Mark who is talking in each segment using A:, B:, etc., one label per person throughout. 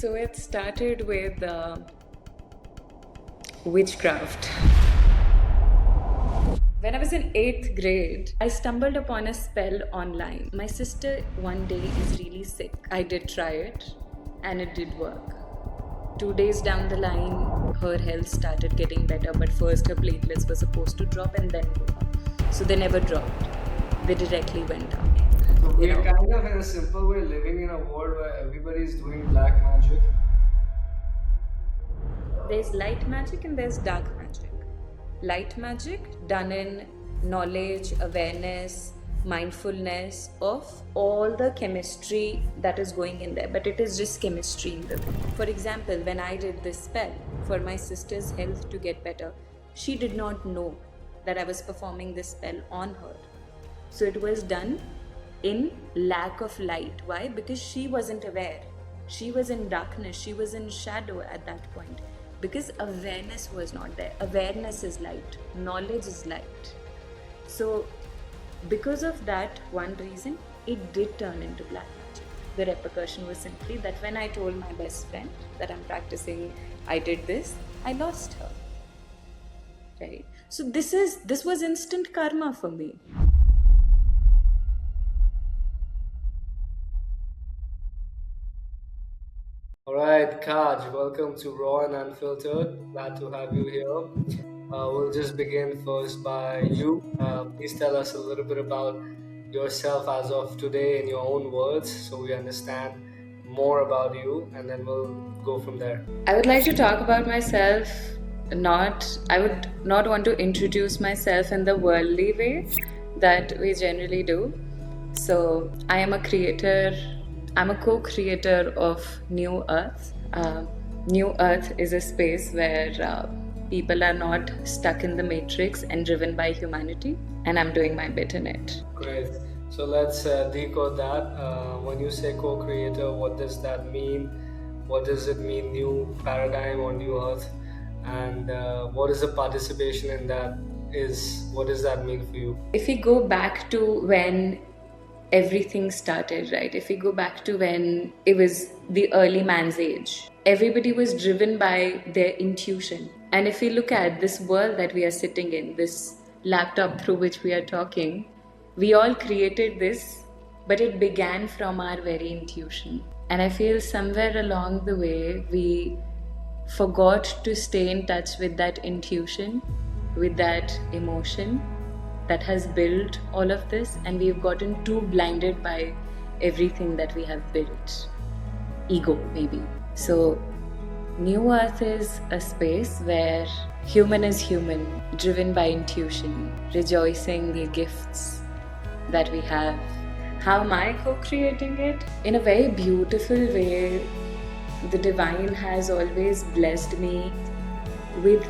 A: So it started with witchcraft. When I was in 8th grade, I stumbled upon a spell online. My sister one day is really sick. I did try it and it did work. 2 days down the line, her health started getting better, but first her platelets were supposed to drop and then go up. So they never dropped, they directly went up.
B: So we're kind of in a simple way living in a world where everybody's doing black magic.
A: There's light magic and there's dark magic. Light magic done in knowledge, awareness, mindfulness of all the chemistry that is going in there, but it is just chemistry in the way. For example, when I did this spell for my sister's health to get better, she did not know that I was performing this spell on her. So it was done in lack of light. Why? Because she wasn't aware. She was in darkness, she was in shadow at that point. Because awareness was not there. Awareness is light, knowledge is light. So, because of that one reason, it did turn into black magic. The repercussion was simply that when I told my best friend that I'm practicing, I did this, I lost her. Right? So this was instant karma for me.
B: All right, Kaj, welcome to Raw and Unfiltered. Glad to have you here. We'll just begin first by you. Please tell us a little bit about yourself as of today in your own words so we understand more about you, and then we'll go from there.
A: I would like to talk about myself. I would not want to introduce myself in the worldly way that we generally do. So, I am a creator, I'm a co creator of New Earth. New Earth is a space where people are not stuck in the matrix and driven by humanity, and I'm doing my bit in it.
B: Great. So let's decode that. When you say co-creator, what does that mean? What does it mean, new paradigm or new earth? And what is the participation in that? What does that mean for you?
A: If we go back to when everything started, right? If we go back to when it was the early man's age, everybody was driven by their intuition. And if we look at this world that we are sitting in, this laptop through which we are talking, we all created this, but it began from our very intuition. And I feel somewhere along the way, we forgot to stay in touch with that intuition, with that emotion that has built all of this, and we've gotten too blinded by everything that we have built. Ego, maybe. So, New Earth is a space where human is human, driven by intuition, rejoicing the gifts that we have. How am I co creating it? In a very beautiful way, the divine has always blessed me with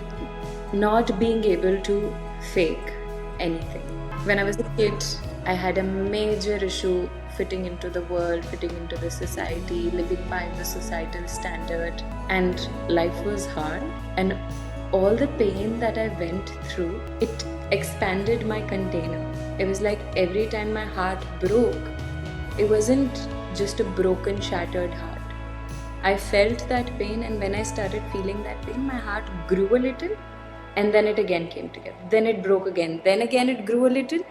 A: not being able to fake anything. When I was a kid, I had a major issue fitting into the world, fitting into the society, living by the societal standard, and life was hard. And all the pain that I went through, it expanded my container. It was like every time my heart broke, it wasn't just a broken, shattered heart. I felt that pain, and when I started feeling that pain, my heart grew a little, and then it again came together. Then it broke again. Then again it grew a little,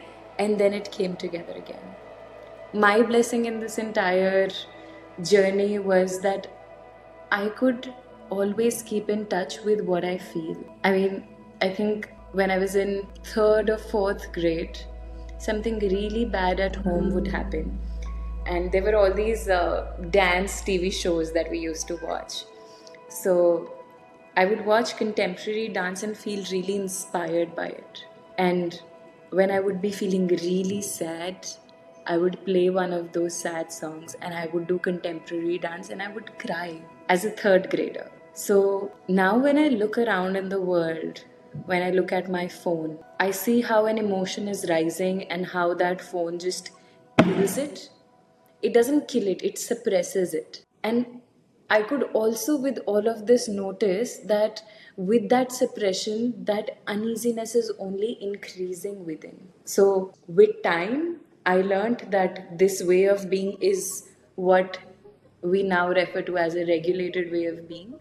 A: and then it came together again. My blessing in this entire journey was that I could always keep in touch with what I feel. I mean, I think when I was in 3rd or 4th grade, something really bad at home would happen. And there were all these dance TV shows that we used to watch. So I would watch contemporary dance and feel really inspired by it. And when I would be feeling really sad, I would play one of those sad songs and I would do contemporary dance and I would cry as a 3rd grader. So now when I look around in the world, when I look at my phone, I see how an emotion is rising and how that phone just kills it. It doesn't kill it, it suppresses it. And I could also, with all of this, notice that with that suppression, that uneasiness is only increasing within. So, with time, I learned that this way of being is what we now refer to as a regulated way of being,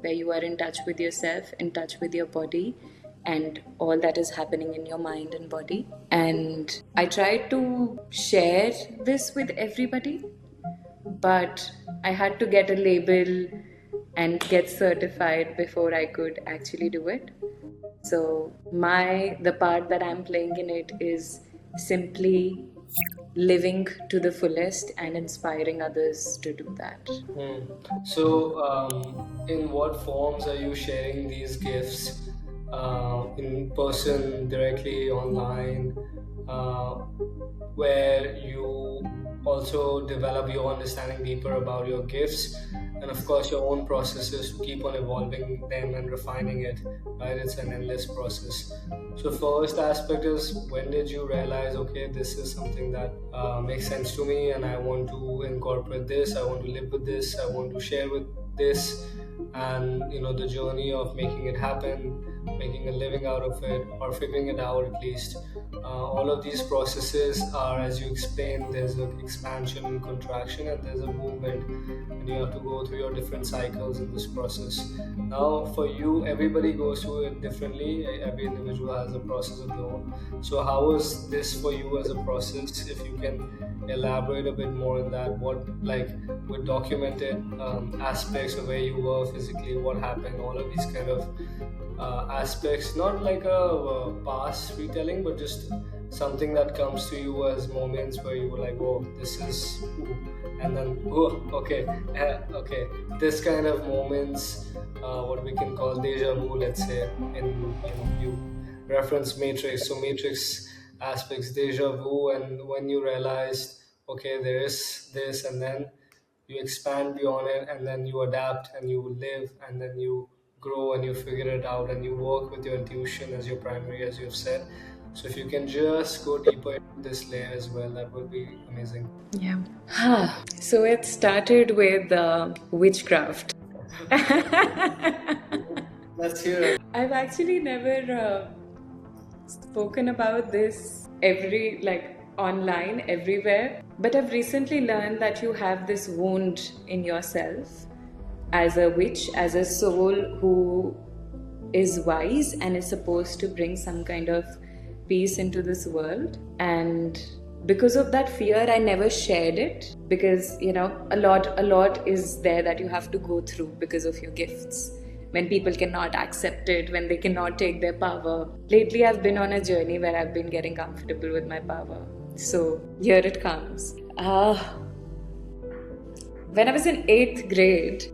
A: where you are in touch with yourself, in touch with your body, and all that is happening in your mind and body. And I try to share this with everybody, but I had to get a label and get certified before I could actually do it. So the part that I'm playing in it is simply living to the fullest and inspiring others to do that.
B: So, in what forms are you sharing these gifts? In person, directly, online, uh, where you also develop your understanding deeper about your gifts, and of course, your own processes to keep on evolving them and refining it, right? It's an endless process. So, first aspect is, when did you realize, okay, this is something that makes sense to me, and I want to incorporate this, I want to live with this, I want to share with this, and the journey of making it happen, making a living out of it, or figuring it out at least. All of these processes are, as you explained, there's an expansion and contraction, and there's a movement, and you have to go through your different cycles in this process. Now, for you, everybody goes through it differently. Every individual has a process of their own. So, how was this for you as a process? If you can elaborate a bit more on that, what, like, with documented aspects of where you were physically, what happened, all of these kind of aspects, not like a past retelling, but just something that comes to you as moments where you were like, oh, this is, ooh, and then, oh, okay, okay, this kind of moments, what we can call deja vu, let's say, in, you reference Matrix, so Matrix aspects, deja vu, and when you realized, okay, there is this, and then you expand beyond it, and then you adapt and you live, and then you grow and you figure it out, and you work with your intuition as your primary, as you've said. So if you can just go deeper into this layer as well, that would be amazing.
A: Yeah. So it started with witchcraft.
B: Let's hear it.
A: I've actually never spoken about this online everywhere, but I've recently learned that you have this wound in yourself as a witch, as a soul who is wise and is supposed to bring some kind of peace into this world. And because of that fear, I never shared it, because a lot is there that you have to go through because of your gifts, when people cannot accept it, when they cannot take their power. Lately, I've been on a journey where I've been getting comfortable with my power. So here it comes. When I was in 8th grade,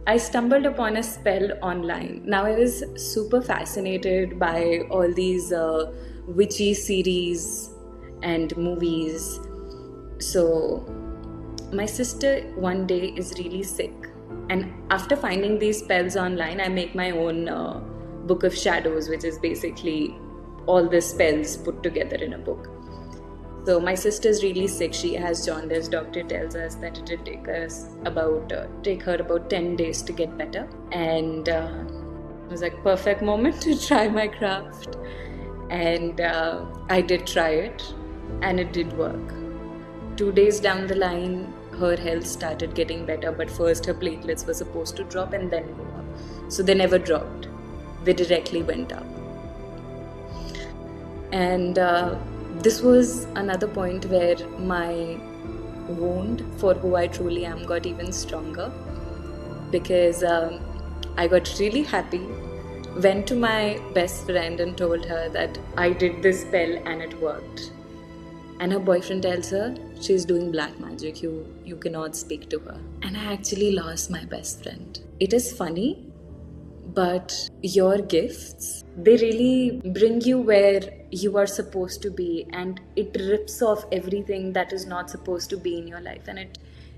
A: I stumbled upon a spell online. Now, I was super fascinated by all these witchy series and movies. So my sister one day is really sick, and after finding these spells online, I make my own book of shadows, which is basically all the spells put together in a book. So my sister's really sick. She has jaundice. Doctor tells us that it will take her about 10 days to get better. And it was like perfect moment to try my craft. And I did try it, and it did work. 2 days down the line, her health started getting better, but first her platelets were supposed to drop and then go up. So they never dropped. They directly went up. And this was another point where my wound for who I truly am got even stronger, because I got really happy, went to my best friend and told her that I did this spell and it worked. And her boyfriend tells her she's doing black magic, you cannot speak to her. And I actually lost my best friend. It is funny, but your gifts, they really bring you where you are supposed to be, and it rips off everything that is not supposed to be in your life, and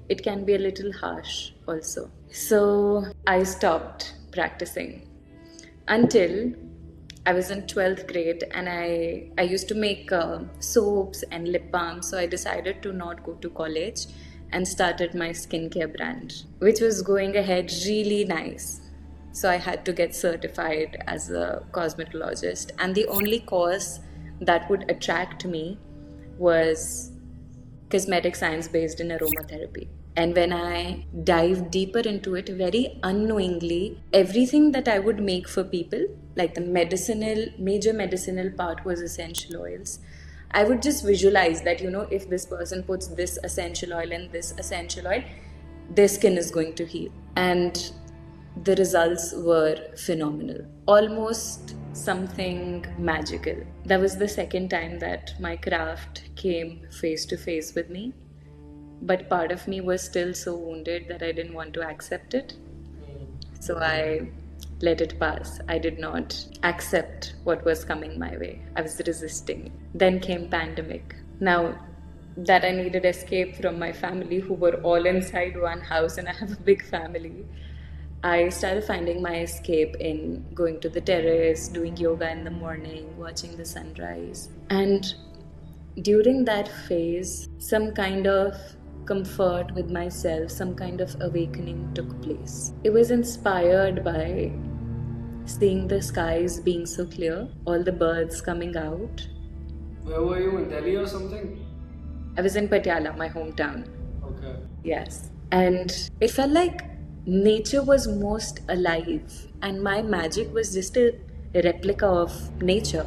A: it can be a little harsh also. So I stopped practicing until I was in 12th grade, and I used to make soaps and lip balms. So I decided to not go to college and started my skincare brand, which was going ahead really nice. So I had to get certified as a cosmetologist, and the only course that would attract me was cosmetic science based in aromatherapy. And when I dived deeper into it, very unknowingly, everything that I would make for people, like the major medicinal part was essential oils. I would just visualize that, if this person puts this essential oil and this essential oil, their skin is going to heal. And the results were phenomenal, almost something magical. That was the second time that my craft came face to face with me, but part of me was still so wounded that I didn't want to accept it. So I let it pass. I did not accept what was coming my way. I was resisting. Then came pandemic. Now that I needed escape from my family who were all inside one house, and I have a big family, I started finding my escape in going to the terrace, doing yoga in the morning, watching the sunrise. And during that phase, some kind of comfort with myself, some kind of awakening took place. It was inspired by seeing the skies being so clear, all the birds coming out.
B: Where were you, in Delhi or something?
A: I was in Patiala, my hometown.
B: Okay.
A: Yes. And it felt like nature was most alive, and my magic was just a replica of nature.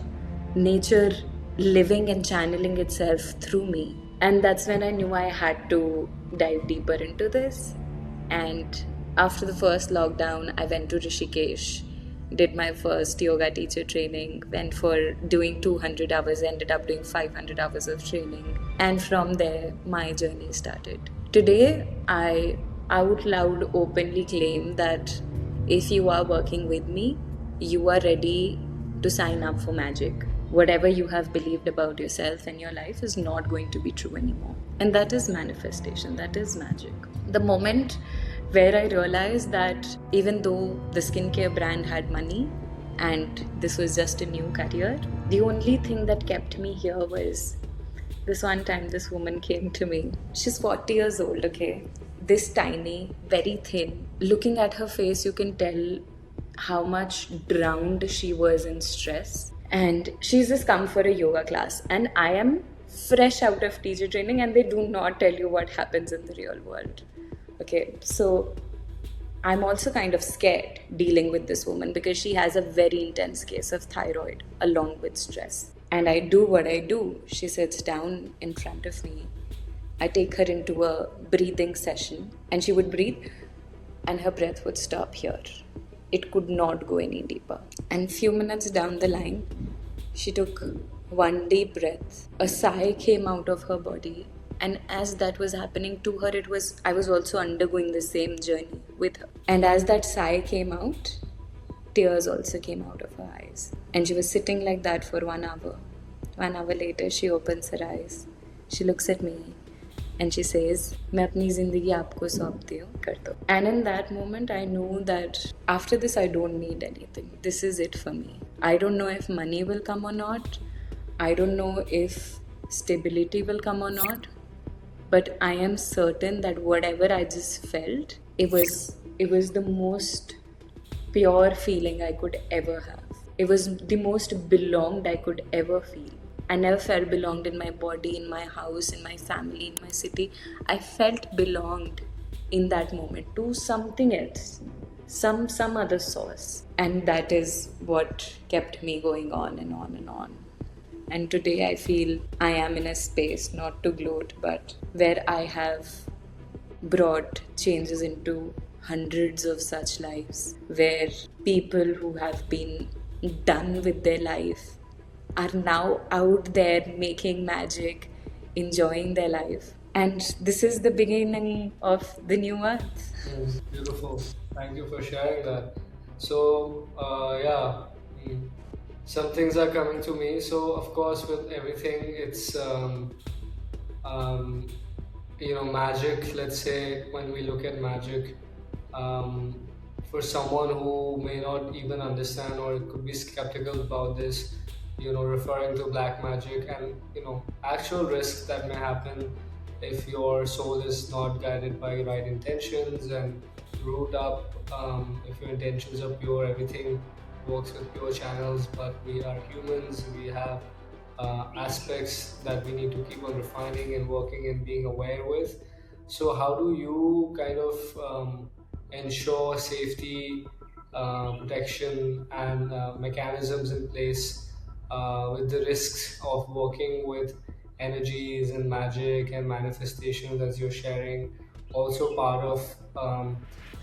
A: Nature living and channeling itself through me. And that's when I knew I had to dive deeper into this. And after the first lockdown, I went to Rishikesh, did my first yoga teacher training, went for doing 200 hours, ended up doing 500 hours of training. And from there, my journey started. Today, I out loud openly claim that if you are working with me, you are ready to sign up for magic. Whatever you have believed about yourself and your life is not going to be true anymore. And that is manifestation, that is magic. The moment where I realized that even though the skincare brand had money and this was just a new career, the only thing that kept me here was this one time this woman came to me. She's 40 years old, okay? This tiny, very thin. Looking at her face, you can tell how much drowned she was in stress. And she's just come for a yoga class. And I am fresh out of teacher training, and they do not tell you what happens in the real world. Okay, so I'm also kind of scared dealing with this woman because she has a very intense case of thyroid along with stress. And I do what I do. She sits down in front of me. I take her into a breathing session, and she would breathe and her breath would stop here. It could not go any deeper. And few minutes down the line, she took one deep breath. A sigh came out of her body. And as that was happening to her, I was also undergoing the same journey with her. And as that sigh came out, tears also came out of her eyes. And she was sitting like that for 1 hour. 1 hour later, she opens her eyes. She looks at me and she says, मैं अपनी ज़िंदगी आपको सौंपती हूँ, कर दो. And in that moment, I knew that after this, I don't need anything. This is it for me. I don't know if money will come or not. I don't know if stability will come or not. But I am certain that whatever I just felt, it was the most pure feeling I could ever have. It was the most belonged I could ever feel. I never felt belonged in my body, in my house, in my family, in my city. I felt belonged in that moment to something else, some other source. And that is what kept me going on and on and on. And today I feel I am in a space, not to gloat, but where I have brought changes into hundreds of such lives, where people who have been done with their life are now out there making magic, enjoying their life. And this is the beginning of the new earth.
B: Yes, beautiful. Thank you for sharing that. So, some things are coming to me. So, of course, with everything, it's um, magic. Let's say when we look at magic, um, for someone who may not even understand or could be skeptical about this, referring to black magic and actual risks that may happen if your soul is not guided by right intentions and root up. If your intentions are pure, everything works with pure channels. But we are humans. We have aspects that we need to keep on refining and working and being aware with. So how do you kind of ensure safety, protection, and mechanisms in place with the risks of working with energies and magic and manifestations as you're sharing, also part of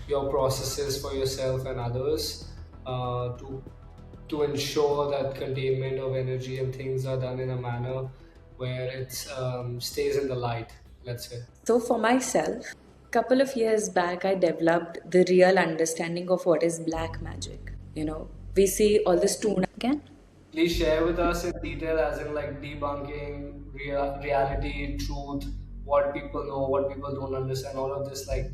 B: your processes for yourself and others, to ensure that containment of energy and things are done in a manner where it stays in the light, let's say.
A: So for myself, couple of years back, I developed the real understanding of what is black magic. We see all this tuna again.
B: Please share with us in detail, as in like debunking reality, truth, what people know, what people don't understand, all of this, like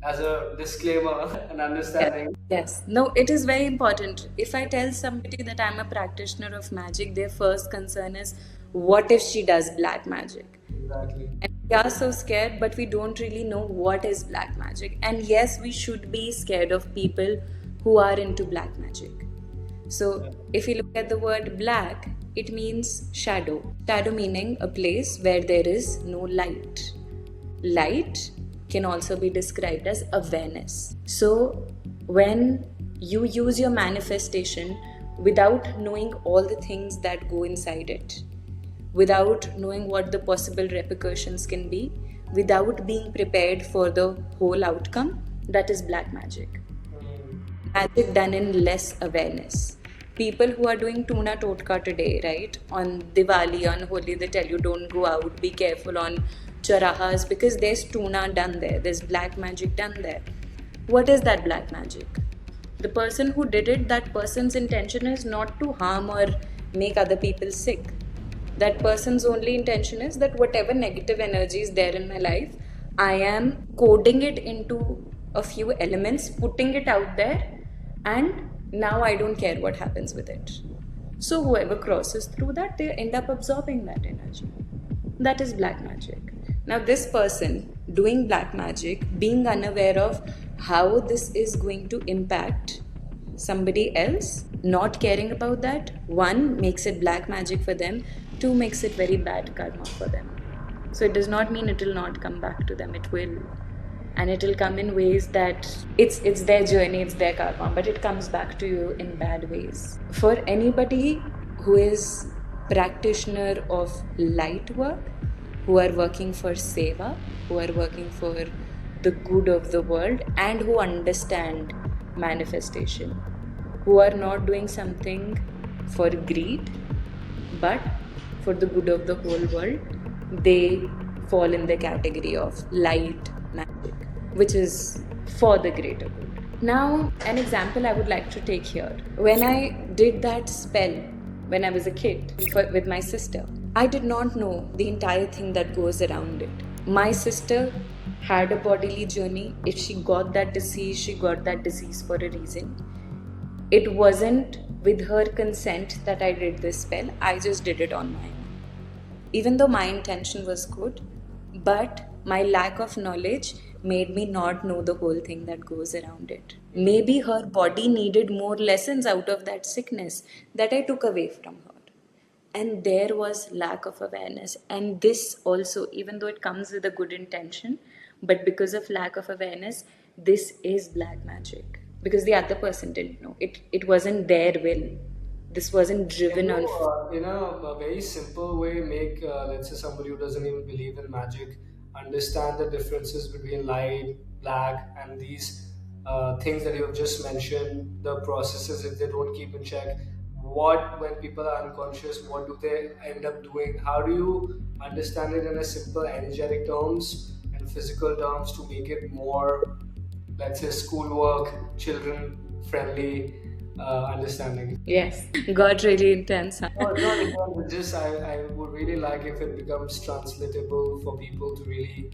B: as a disclaimer and
A: Yes.
B: understanding.
A: Yes. No, it is very important. If I tell somebody that I'm a practitioner of magic, their first concern is, what if she does black magic?
B: Exactly.
A: And we are so scared, but we don't really know what is black magic. And yes, we should be scared of people who are into black magic. So, if you look at the word black, it means shadow. Shadow meaning a place where there is no light. Light can also be described as awareness. So, when you use your manifestation without knowing all the things that go inside it, without knowing what the possible repercussions can be, without being prepared for the whole outcome, that is black magic. Magic done in less awareness. People who are doing tuna totka today, right? On Diwali, on Holi, they tell you don't go out, be careful on charahas because there's tuna done there, there's black magic done there. What is that black magic? The person who did it, that person's intention is not to harm or make other people sick. That person's only intention is that whatever negative energy is there in my life, I am coding it into a few elements, putting it out there, and now I don't care what happens with it. So whoever crosses through that, they end up absorbing that energy. That is black magic. Now, this person doing black magic, being unaware of how this is going to impact somebody else, not caring about that, one, makes it black magic for them, two, makes it very bad karma for them. So it does not mean it will not come back to them, it will. And it will come in ways that it's their journey, it's their karma, but it comes back to you in bad ways. For anybody who is practitioner of light work, who are working for seva, who are working for the good of the world, and who understand manifestation, who are not doing something for greed but for the good of the whole world, they fall in the category of light magic, which is for the greater good. Now, an example I would like to take here. When I did that spell when I was a kid with my sister, I did not know the entire thing that goes around it. My sister had a bodily journey. If she got that disease, she got that disease for a reason. It wasn't with her consent that I did this spell, I just did it on my own. Even though my intention was good, but my lack of knowledge made me not know the whole thing that goes around it. Maybe her body needed more lessons out of that sickness that I took away from her. And there was lack of awareness. And this also, even though it comes with a good intention, but because of lack of awareness, this is black magic. Because the other person didn't know. It wasn't their will. This wasn't driven on.
B: In a very simple way, make let's say somebody who doesn't even believe in magic understand the differences between light, black, and these things that you have just mentioned. The processes, if they don't keep in check, what when people are unconscious, what do they end up doing? How do you understand it in a simple energetic terms and physical terms to make it more, let's say, schoolwork, children friendly understanding?
A: Yes, got really intense. Huh?
B: No, no, just I would really like if it becomes translatable for people to really.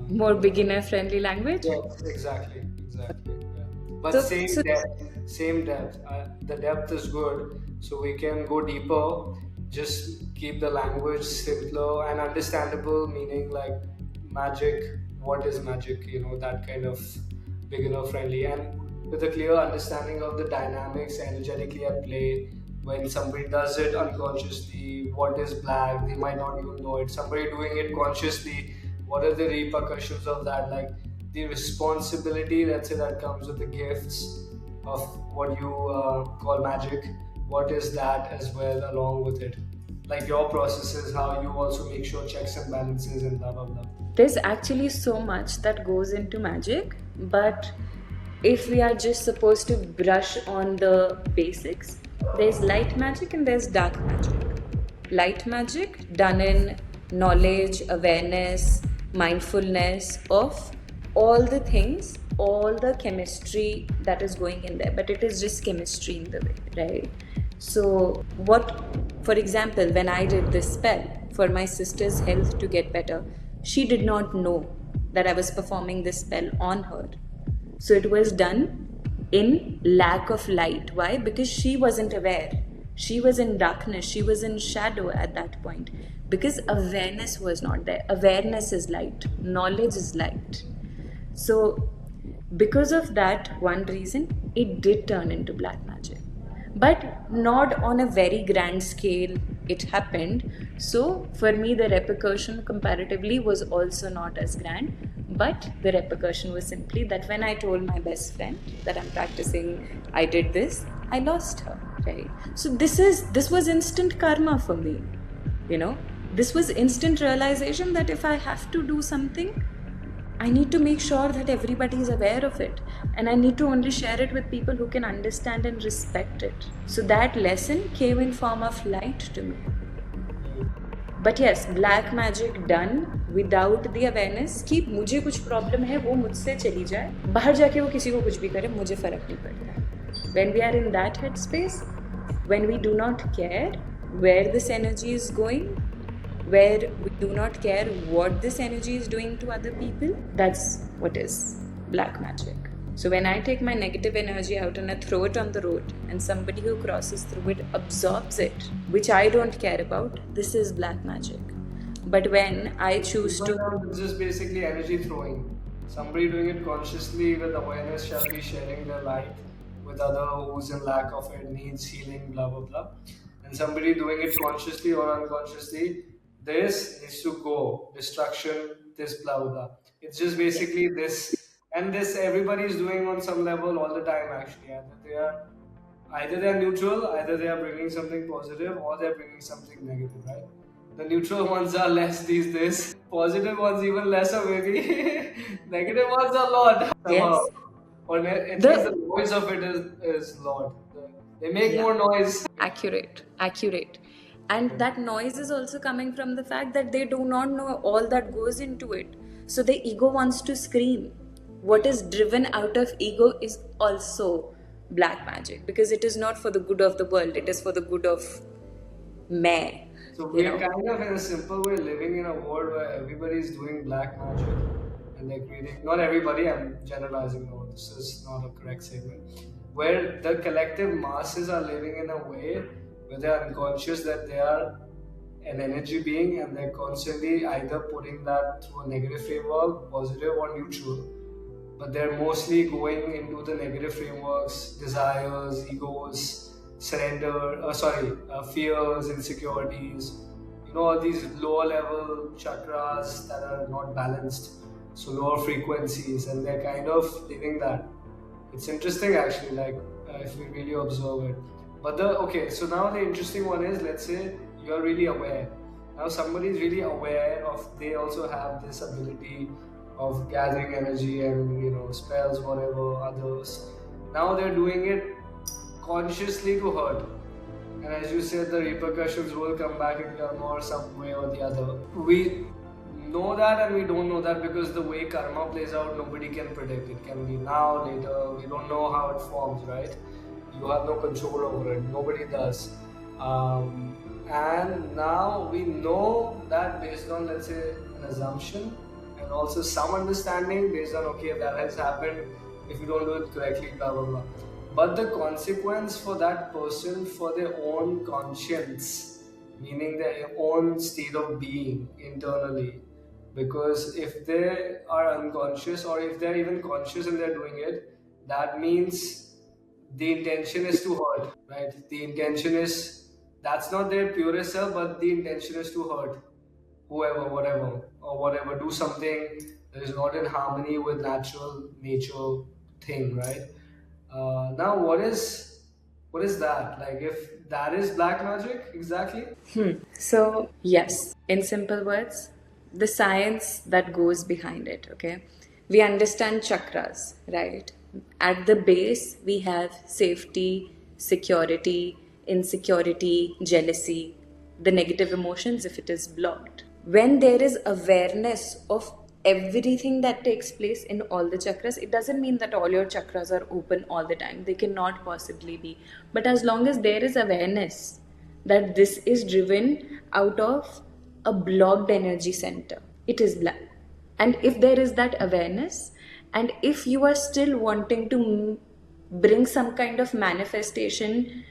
A: More beginner friendly language?
B: Yes, exactly, exactly. Yeah. But
A: So,
B: same
A: so
B: depth, same depth. The depth is good, so we can go deeper. Just keep the language simpler and understandable, meaning like magic. What is magic? That kind of beginner friendly and with a clear understanding of the dynamics energetically at play. When somebody does it unconsciously, what is black? They might not even know it. Somebody doing it consciously, what are the repercussions of that, like the responsibility, let's say, that comes with the gifts of what you call magic. What is that as well along with it, like your processes, how you also make sure checks and balances and blah blah blah.
A: There's actually so much that goes into magic, but if we are just supposed to brush on the basics, there's light magic and there's dark magic. Light magic done in knowledge, awareness, mindfulness of all the things, all the chemistry that is going in there, but it is just chemistry in the way, right? So, for example, when I did this spell for my sister's health to get better, she did not know that I was performing this spell on her. So it was done in lack of light. Why? Because she wasn't aware. She was in darkness. She was in shadow at that point. Because awareness was not there. Awareness is light. Knowledge is light. So, because of that one reason, it did turn into black magic. But not on a very grand scale, it happened. So, for me, the repercussion comparatively was also not as grand. But the repercussion was simply that when I told my best friend that I'm practicing, I did this, I lost her, right? So, this was instant karma for me, you know. This was instant realization that if I have to do something, I need to make sure that everybody is aware of it, and I need to only share it with people who can understand and respect it. So that lesson came in form of light to me. But yes, black magic done without the awareness कि मुझे कुछ problem है वो मुझसे चली जाए, बाहर जाके वो किसी को कुछ भी करे, मुझे फर्क नहीं पड़ता. When we are in that headspace, when we do not care where this energy is going, where we do not care what this energy is doing to other people, that's what is black magic. So when I take my negative energy out and I throw it on the road and somebody who crosses through it absorbs it, which I don't care about, this is black magic. But when I choose to...
B: It's just basically energy throwing. Somebody doing it consciously with awareness shall be sharing their light with other who's in lack of it, needs healing, blah blah blah. And somebody doing it consciously or unconsciously, this needs to go, destruction, this blah blah blah. It's just basically this, and this everybody is doing on some level all the time actually. Either they are neutral, either they are bringing something positive, or they are bringing something negative, right? The neutral ones are less these days. Positive ones even lesser maybe. Negative ones are lot somehow.
A: Yes.
B: Or at least the noise of it is lot. They make more noise.
A: Accurate. And that noise is also coming from the fact that they do not know all that goes into it. So the ego wants to scream. What is driven out of ego is also black magic, because it is not for the good of the world, it is for the good of me.
B: So we are kind of in a simple way living in a world where everybody is doing black magic and they're creating, not everybody, I'm generalizing, no, this is not a correct statement, where the collective masses are living in a way where they are unconscious that they are an energy being and they're constantly either putting that through a negative framework, positive or neutral, but they're mostly going into the negative frameworks, desires, egos, fears, insecurities, all these lower level chakras that are not balanced, so lower frequencies, and they're kind of living that. It's interesting actually, like if we really observe it. But so now the interesting one is, let's say you're really aware. Now somebody is really aware of, they also have this ability of gathering energy and spells, whatever, others. Now they're doing it consciously to hurt. And as you said, the repercussions will come back in karma or some way or the other. We know that and we don't know that because the way karma plays out, nobody can predict. It can be now, later, we don't know how it forms, right? You have no control over it, nobody does. And now we know that based on, let's say, an assumption and also some understanding based on, okay, if that has happened, if you don't do it correctly, blah blah blah. But the consequence for that person, for their own conscience, meaning their own state of being internally, because if they are unconscious or if they're even conscious and they're doing it, that means the intention is to hurt, right? The intention is, that's not their purest self, but the intention is to hurt whoever, whatever, or whatever, do something that is not in harmony with natural nature thing, right? Now, what is that? Like, if that is black magic, exactly?
A: So, yes, in simple words, the science that goes behind it, okay? We understand chakras, right? At the base, we have safety, security, insecurity, jealousy, the negative emotions if it is blocked. When there is awareness of everything that takes place in all the chakras, it doesn't mean that all your chakras are open all the time. They cannot possibly be. But as long as there is awareness, that this is driven out of a blocked energy center, it is black. And if there is that awareness, and if you are still wanting to bring some kind of manifestation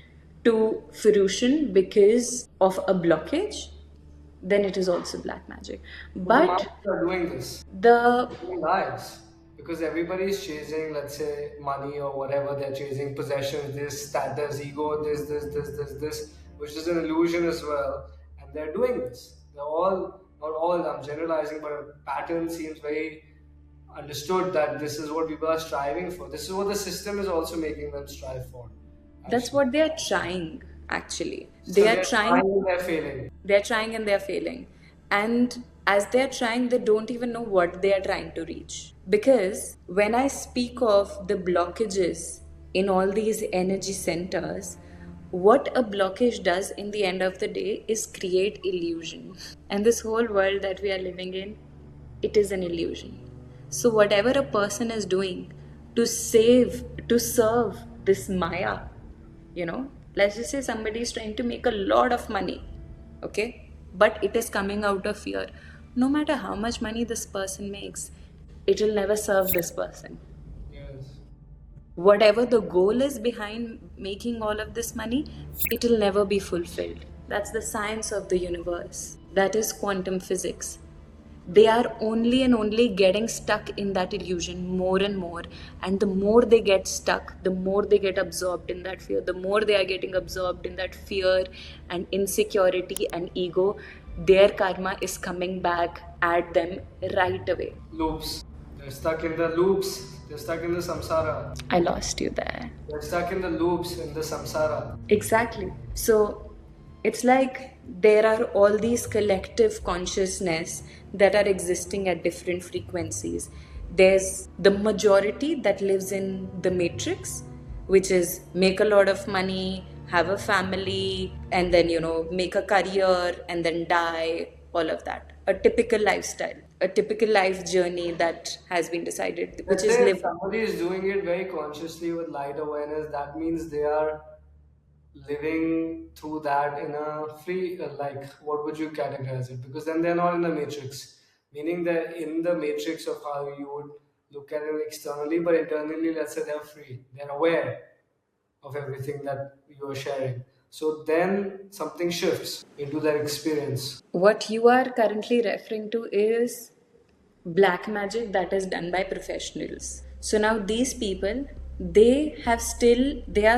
A: to fruition because of a blockage, then it is also black magic.
B: But the
A: But
B: mountains are doing this
A: the
B: in lives because everybody is chasing, let's say, money or whatever they're chasing, possessions, this, status, ego, this, which is an illusion as well. And they're doing this. They're all, not all, I'm generalizing, but a pattern seems very understood that this is what people are striving for. This is what the system is also making them strive for.
A: that's
B: Actually.
A: what they are trying actually.
B: So
A: They are
B: they're
A: trying,
B: trying, they're failing.
A: they're trying and they're failing. And as they're trying, they don't even know what they are trying to reach. Because when I speak of the blockages in all these energy centers, what a blockage does in the end of the day is create illusion. And this whole world that we are living in, it is an illusion. So whatever a person is doing to serve this Maya, let's just say somebody is trying to make a lot of money, okay, but it is coming out of fear. No matter how much money this person makes, it will never serve this person.
B: Yes.
A: Whatever the goal is behind making all of this money, it will never be fulfilled. That's the science of the universe. That is quantum physics. They are only and only getting stuck in that illusion more and more. And the more they get stuck, the more they get absorbed in that fear. The more they are getting absorbed in that fear and insecurity and ego, their karma is coming back at them right away.
B: Loops. They're stuck in the loops. They're stuck in the samsara.
A: I lost you there.
B: They're stuck in the loops in the samsara.
A: Exactly. So it's like there are all these collective consciousness that are existing at different frequencies. There's the majority that lives in the matrix, which is make a lot of money, have a family, and then, make a career and then die, all of that. A typical lifestyle, a typical life journey that has been decided, which
B: Let's
A: is
B: say if
A: lived.
B: somebody is doing it very consciously with light awareness, that means they are living through that in a free, like, what would you categorize it? Because then they're not in the matrix, meaning they're in the matrix of how you would look at it externally, but internally, let's say they're free, they're aware of everything that you're sharing. So then something shifts into their experience.
A: What you are currently referring to is black magic that is done by professionals. So now these people, they are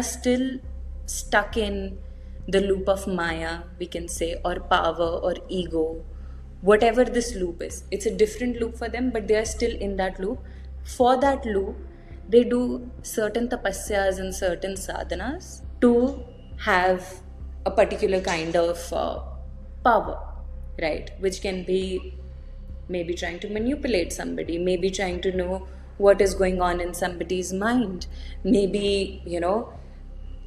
A: still stuck in the loop of Maya, we can say, or power or ego, whatever this loop is. It's a different loop for them, but they are still in that loop. For that loop, they do certain tapasyas and certain sadhanas to have a particular kind of power, right? Which can be maybe trying to manipulate somebody, maybe trying to know what is going on in somebody's mind, maybe,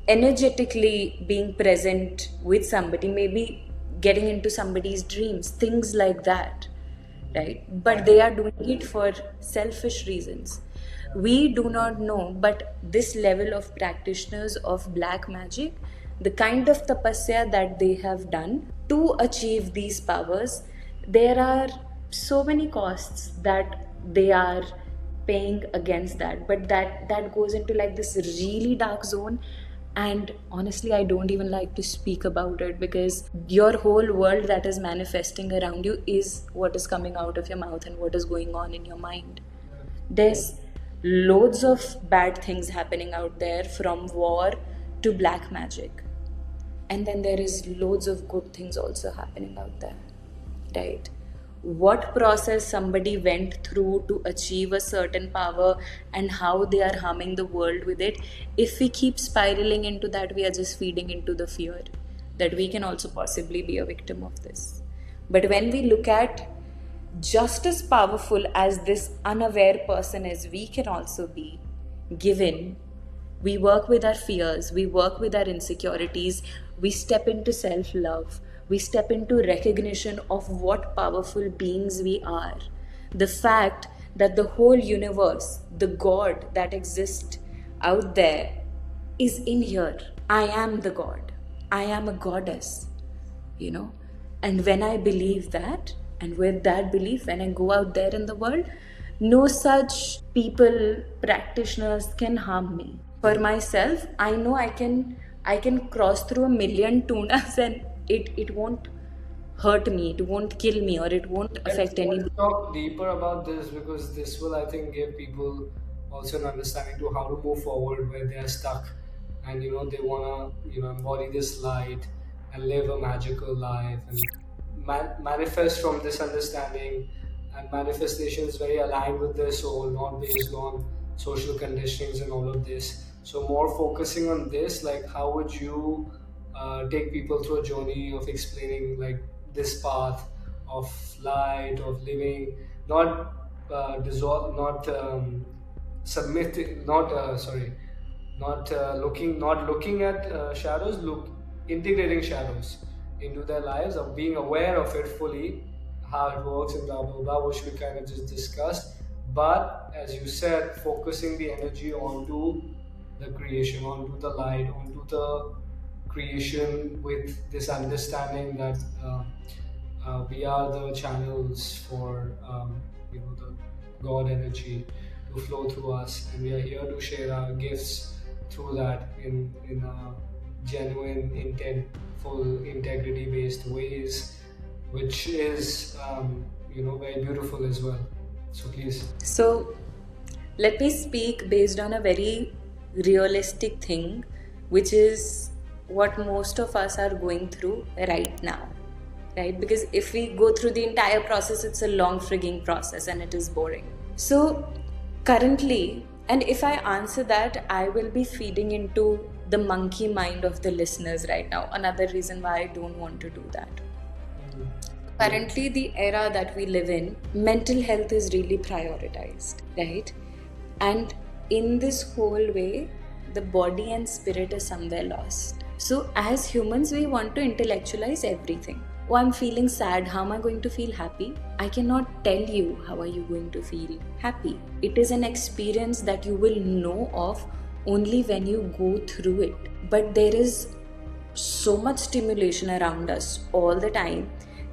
A: energetically being present with somebody, maybe getting into somebody's dreams, things like that, right? But they are doing it for selfish reasons. We do not know, but this level of practitioners of black magic, the kind of tapasya that they have done to achieve these powers, there are so many costs that they are paying against that. But that goes into like this really dark zone. And honestly, I don't even like to speak about it, because your whole world that is manifesting around you is what is coming out of your mouth and what is going on in your mind. There's loads of bad things happening out there, from war to black magic. And then there is loads of good things also happening out there, right? what process somebody went through to achieve a certain power and how they are harming the world with it. If we keep spiraling into that, we are just feeding into the fear that we can also possibly be a victim of this. But when we look at just as powerful as this unaware person is, we can also be given. We work with our fears, we work with our insecurities, we step into self love, we step into recognition of what powerful beings we are. The fact that the whole universe, the God that exists out there, is in here. I am the God, I am a goddess, you know. And when I believe that, and with that belief, when I go out there in the world, no such people, practitioners can harm me. For myself, I know I can cross through a million tunas and it won't hurt me, it won't kill me, or it won't affect
B: Let's
A: anybody.
B: talk deeper about this, because this will, I think, give people also an understanding to how to move forward where they are stuck, and they wanna embody this light and live a magical life and manifest from this understanding. And manifestation is very aligned with their soul, not based on social conditionings and all of this. So more focusing on this, like how would you take people through a journey of explaining like this path of light, of living, not dissolve, not submitting, not sorry, not looking at shadows, look integrating shadows into their lives, of being aware of it fully, how it works and blah blah blah, which we kind of just discussed. But as you said, focusing the energy onto the creation, onto the light, onto the creation, with this understanding that we are the channels for the God energy to flow through us, and we are here to share our gifts through that in genuine, intentful, integrity-based ways, which is very beautiful as well. So please.
A: So, let me speak based on a very realistic thing, which is what most of us are going through right now, right? Because if we go through the entire process, it's a long frigging process and it is boring. So, currently, and if I answer that, I will be feeding into the monkey mind of the listeners right now. Another reason why I don't want to do that. Currently, the era that we live in, mental health is really prioritized, right? And in this whole way, the body and spirit is somewhere lost. So, as humans, we want to intellectualize everything. Oh, I'm feeling sad. How am I going to feel happy? I cannot tell you how are you going to feel happy. It is an experience that you will know of only when you go through it. But there is so much stimulation around us all the time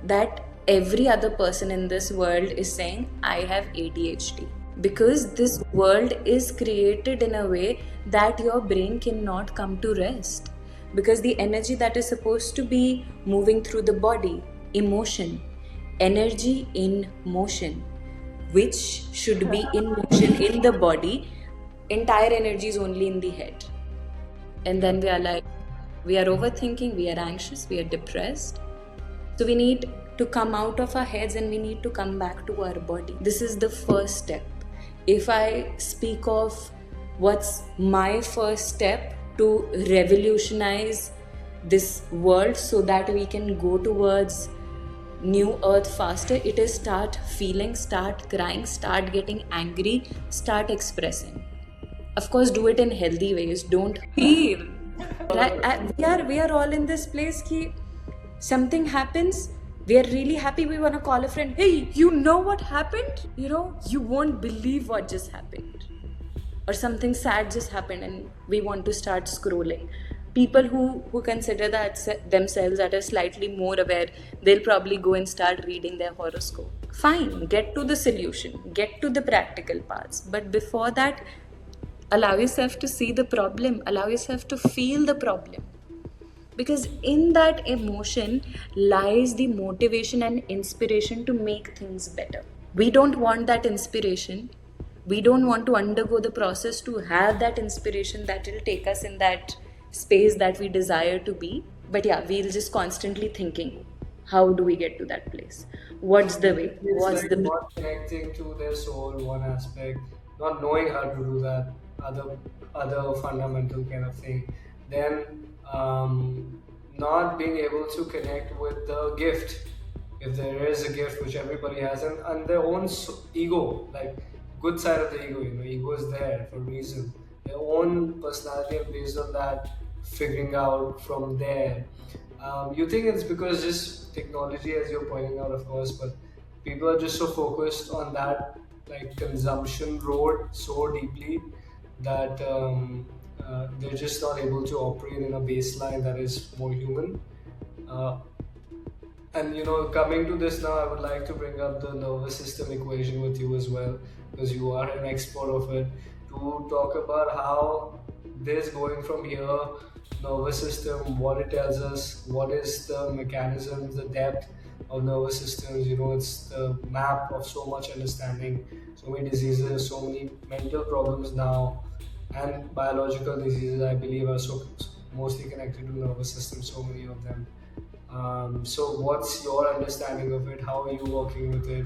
A: that every other person in this world is saying, I have ADHD. Because this world is created in a way that your brain cannot come to rest. Because the energy that is supposed to be moving through the body, emotion, energy in motion, which should be in motion in the body, entire energy is only in the head. And then we are like, we are overthinking, we are anxious, we are depressed. So we need to come out of our heads and we need to come back to our body. This is the first step. If I speak of what's my first step to revolutionize this world so that we can go towards new earth faster, it is start feeling, start crying, start getting angry, start expressing. Of course, do it in healthy ways. Don't feel. We are all in this place ki something happens, we are really happy, we want to call a friend, hey, you know what happened? You won't believe what just happened. Or something sad just happened and we want to start scrolling. People who consider that themselves that are slightly more aware, they'll probably go and start reading their horoscope. Fine, get to the solution, get to the practical parts. But before that, allow yourself to see the problem, allow yourself to feel the problem. Because in that emotion lies the motivation and inspiration to make things better. We don't want that inspiration. We don't want to undergo the process to have that inspiration that will take us in that space that we desire to be. But yeah, we'll just constantly thinking. How do we get to that place? What's the way?
B: It's
A: What's
B: like
A: the
B: not connecting to their soul, one aspect, not knowing how to do that, other fundamental kind of thing. Then not being able to connect with the gift, if there is a gift which everybody has, and their own ego, like good side of the ego. Ego is there for a reason. Their own personality, and based on that, figuring out from there. You think it's because just technology, as you're pointing out, of course, but people are just so focused on that like consumption road so deeply that they're just not able to operate in a baseline that is more human. Uh, and coming to this now, I would like to bring up the nervous system equation with you as well, because you are an expert of it, to talk about how this going from here, nervous system, what it tells us, what is the mechanisms, the depth of nervous systems. It's the map of so much understanding, so many diseases, so many mental problems now, and biological diseases. I believe are so mostly connected to nervous system. So many of them. So, what's your understanding of it? How are you working with it?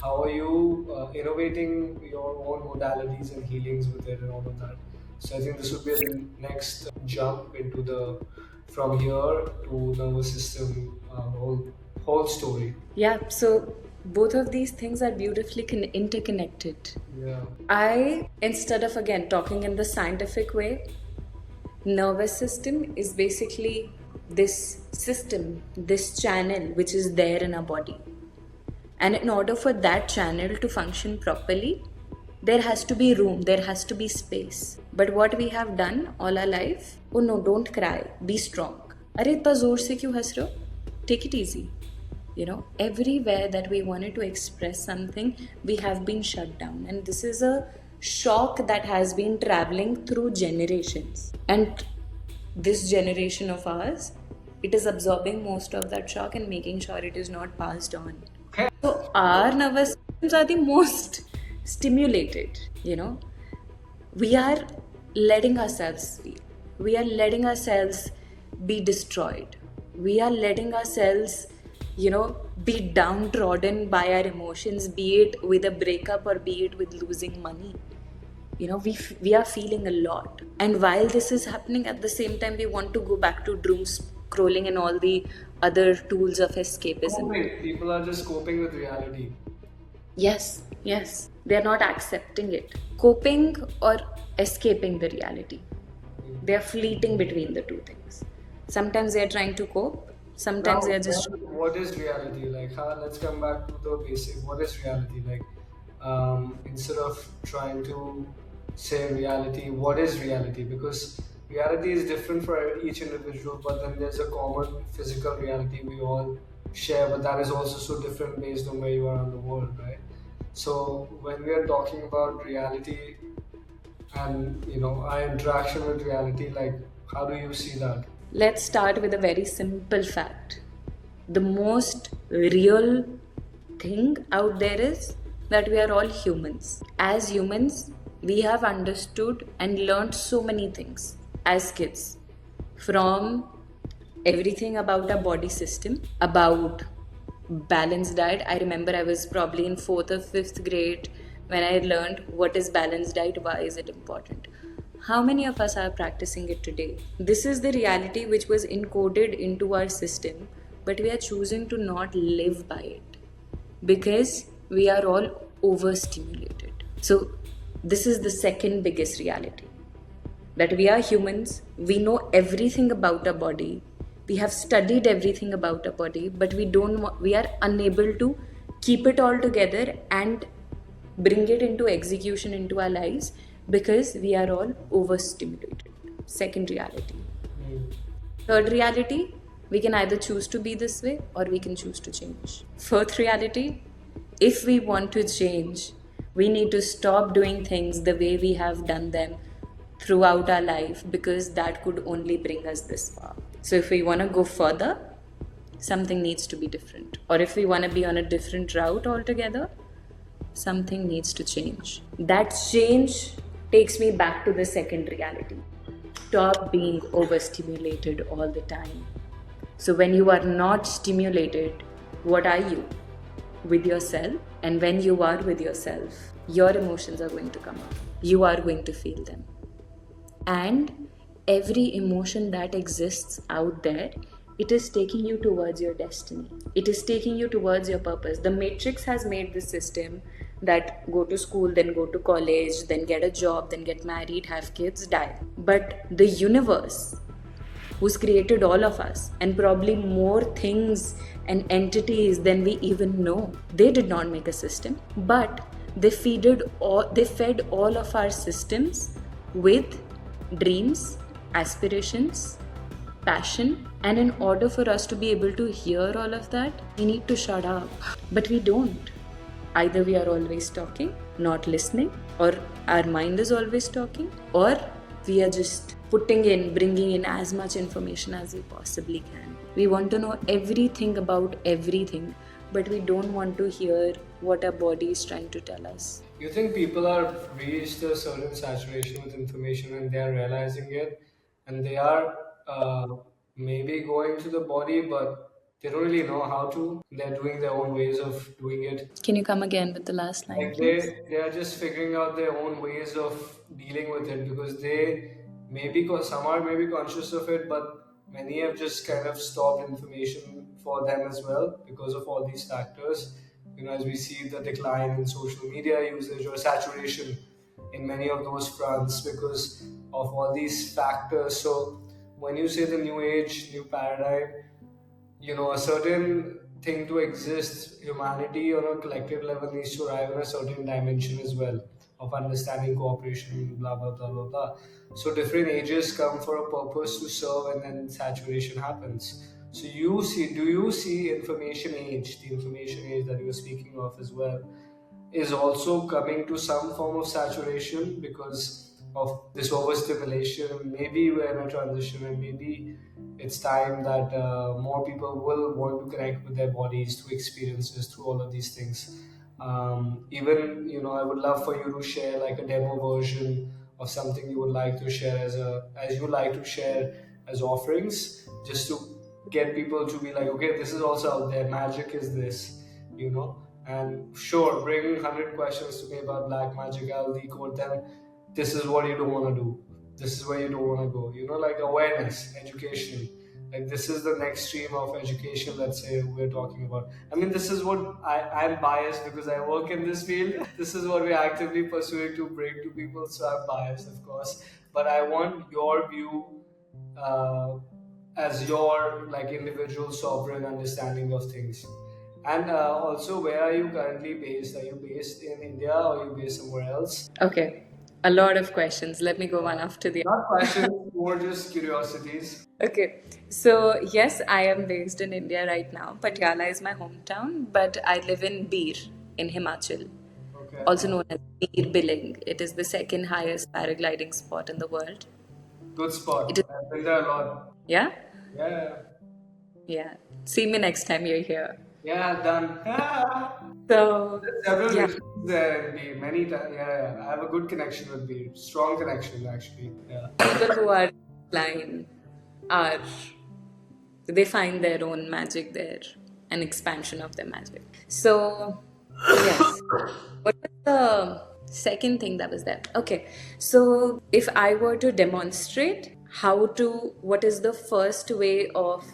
B: How are you innovating your own modalities and healings with it and all of that? So, I think this would be the next jump into the from here to nervous system whole story.
A: Yeah, so both of these things are beautifully interconnected.
B: Yeah.
A: Instead of again talking in the scientific way, nervous system is basically this system, this channel which is there in our body. And in order for that channel to function properly, there has to be room, there has to be space. But what we have done all our life, oh no, don't cry, be strong. Arey itna zor se kyun has rahe ho? Take it easy. Everywhere that we wanted to express something, we have been shut down. And this is a shock that has been traveling through generations. And this generation of ours, it is absorbing most of that shock and making sure it is not passed on. So our nervous systems are the most stimulated. We are letting ourselves feel. We are letting ourselves be destroyed. We are letting ourselves be downtrodden by our emotions, be it with a breakup or be it with losing money. We are feeling a lot. And while this is happening, at the same time, we want to go back to doom scrolling and all the other tools of escapism.
B: Wait, people are just coping with reality.
A: Yes. They are not accepting it. Coping or escaping the reality. They are fleeting between the two things. Sometimes they are trying to cope. Sometimes they are just.
B: What is reality? Like, let's come back to the basic. What is reality? Like, instead of trying to say reality, what is reality? Because reality is different for each individual, but then there's a common physical reality we all share, but that is also so different based on where you are in the world, right? So when we are talking about reality and our interaction with reality, like how do you see that?
A: Let's start with a very simple fact. The most real thing out there is that we are all humans. As humans, we have understood and learned so many things as kids, from everything about our body system, about balanced diet. I remember I was probably in 4th or 5th grade when I learned what is balanced diet, why is it important. How many of us are practicing it today? This is the reality which was encoded into our system, but we are choosing to not live by it because we are all overstimulated. So this is the second biggest reality, that we are humans, we know everything about our body, we have studied everything about our body, but we are unable to keep it all together and bring it into execution into our lives because we are all overstimulated. Second reality. Third reality, we can either choose to be this way or we can choose to change. Fourth reality, if we want to change, we need to stop doing things the way we have done them throughout our life, because that could only bring us this far. So if we want to go further, something needs to be different. Or if we want to be on a different route altogether, something needs to change. That change takes me back to the second reality. Stop being overstimulated all the time. So when you are not stimulated, what are you? With yourself. And when you are with yourself, your emotions are going to come up. You are going to feel them. And every emotion that exists out there, it is taking you towards your destiny. It is taking you towards your purpose. The Matrix has made this system that go to school, then go to college, then get a job, then get married, have kids, die. But the universe, who's created all of us and probably more things and entities than we even know, they did not make a system, but they fed all of our systems with dreams, aspirations, passion, and in order for us to be able to hear all of that, we need to shut up. But we don't. Either we are always talking, not listening, or our mind is always talking, or we are just bringing in as much information as we possibly can. We want to know everything about everything, but we don't want to hear what our body is trying to tell us.
B: You think people are reached a certain saturation with information and they are realizing it, and they are maybe going to the body, but they don't really know how to. They're doing their own ways of doing it.
A: Can you come again with the last line,
B: Like
A: please?
B: they are just figuring out their own ways of dealing with it because they maybe some are maybe conscious of it, but many have just kind of stopped information for them as well because of all these factors. As we see the decline in social media usage or saturation in many of those fronts because of all these factors. So when you say the new age, new paradigm, a certain thing to exist, humanity on a collective level needs to arrive in a certain dimension as well of understanding, cooperation, blah blah blah blah blah. So different ages come for a purpose to serve, and then saturation happens. So do you see information age, the information age that you were speaking of as well, is also coming to some form of saturation because of this overstimulation? Maybe we're in a transition, and maybe it's time that more people will want to connect with their bodies through experiences, through all of these things. Even I would love for you to share like a demo version of something you would like to share as you like to share as offerings, just to get people to be like, okay, this is also out there. Magic is this, and sure, bring 100 questions to me about black magic. I'll decode them. This is what you don't want to do. This is where you don't want to go. Like awareness, education. Like this is the next stream of education, let's say we're talking about. I mean, this is what I'm biased because I work in this field. This is what we're actively pursuing to bring to people. So I'm biased, of course. But I want your view as your like individual sovereign understanding of things. And also, where are you currently based? Are you based in India or are you based somewhere else?
A: Okay, a lot of questions. Let me go one after the other.
B: Not questions, more just curiosities.
A: Okay, so yes, I am based in India right now. Patiala is my hometown, but I live in Bir in Himachal,
B: Okay.
A: also known as Bir Biling. It is the second highest paragliding spot in the world.
B: Good spot.
A: It is,
B: I've been there a lot.
A: yeah?
B: Yeah.
A: Yeah. See me next time you're here.
B: Yeah, done.
A: So,
B: Several
A: yeah.
B: issues there in Beer, many times. Yeah. I have a good connection with Beer. Strong connection, actually. Yeah.
A: People who are blind are, they find their own magic there, an expansion of their magic. So, yes. What was the second thing that was there? Okay, so if I were to demonstrate what is the first way of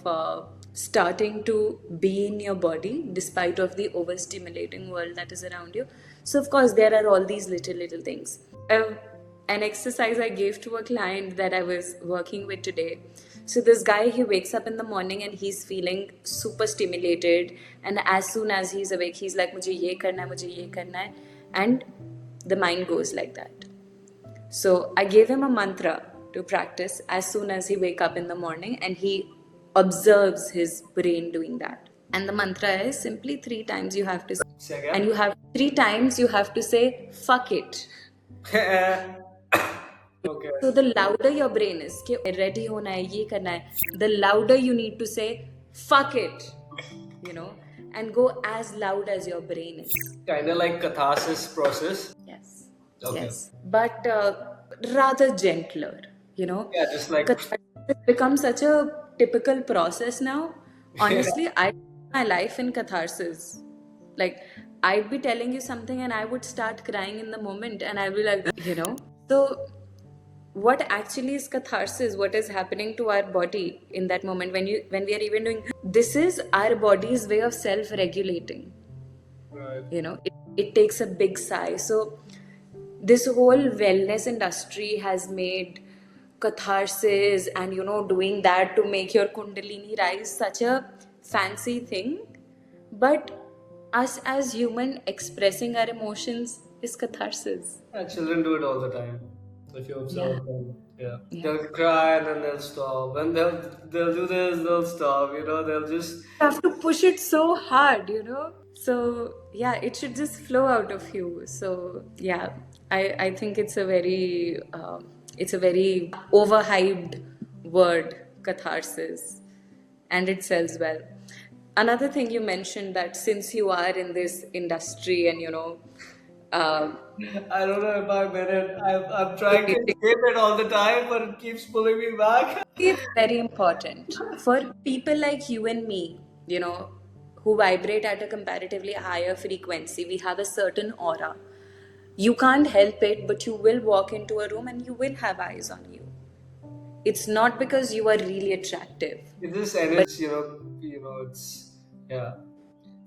A: starting to be in your body despite of the overstimulating world that is around you. So of course there are all these little things. An exercise I gave to a client that I was working with today. So this guy, he wakes up in the morning and he's feeling super stimulated, and as soon as he's awake, he's like, mujhe ye karna hai, and the mind goes like that. So I gave him a mantra to practice as soon as he wake up in the morning, and he observes his brain doing that. And the mantra is simply 3 times you have to say,
B: Say again?
A: and you have 3 times you have to say fuck it.
B: Okay.
A: So the louder your brain is, कि ready होना है, ये करना है, the louder you need to say fuck it, and go as loud as your brain is.
B: Kind of like catharsis process.
A: Yes.
B: Okay.
A: Yes. But rather gentler,
B: Yeah, just like
A: Catharsis becomes such a typical process now. Honestly, I live my life in catharsis. Like, I'd be telling you something and I would start crying in the moment, and I'd be like, So, what actually is catharsis? What is happening to our body in that moment when we are even doing this? Is our body's way of self-regulating.
B: Right.
A: It takes a big sigh. So, this whole wellness industry has made catharsis and doing that to make your kundalini rise such a fancy thing, but us as human expressing our emotions is catharsis.
B: Yeah, children do it all the time. If you
A: Yeah.
B: observe them, yeah,
A: Yeah.
B: they'll cry and then they'll stop, and they'll do this, they'll stop. They'll just
A: You have to push it so hard. So yeah, it should just flow out of you. So yeah, I think it's a very overhyped word, catharsis, and it sells well. Another thing you mentioned, that since you are in this industry and uh,
B: I don't know if I meant it. I'm trying to escape it all the time, but it keeps pulling me back.
A: it's very important for people like you and me, who vibrate at a comparatively higher frequency. We have a certain aura. You can't help it, but you will walk into a room and you will have eyes on you. It's not because you are really attractive.
B: It's just energy, it's yeah,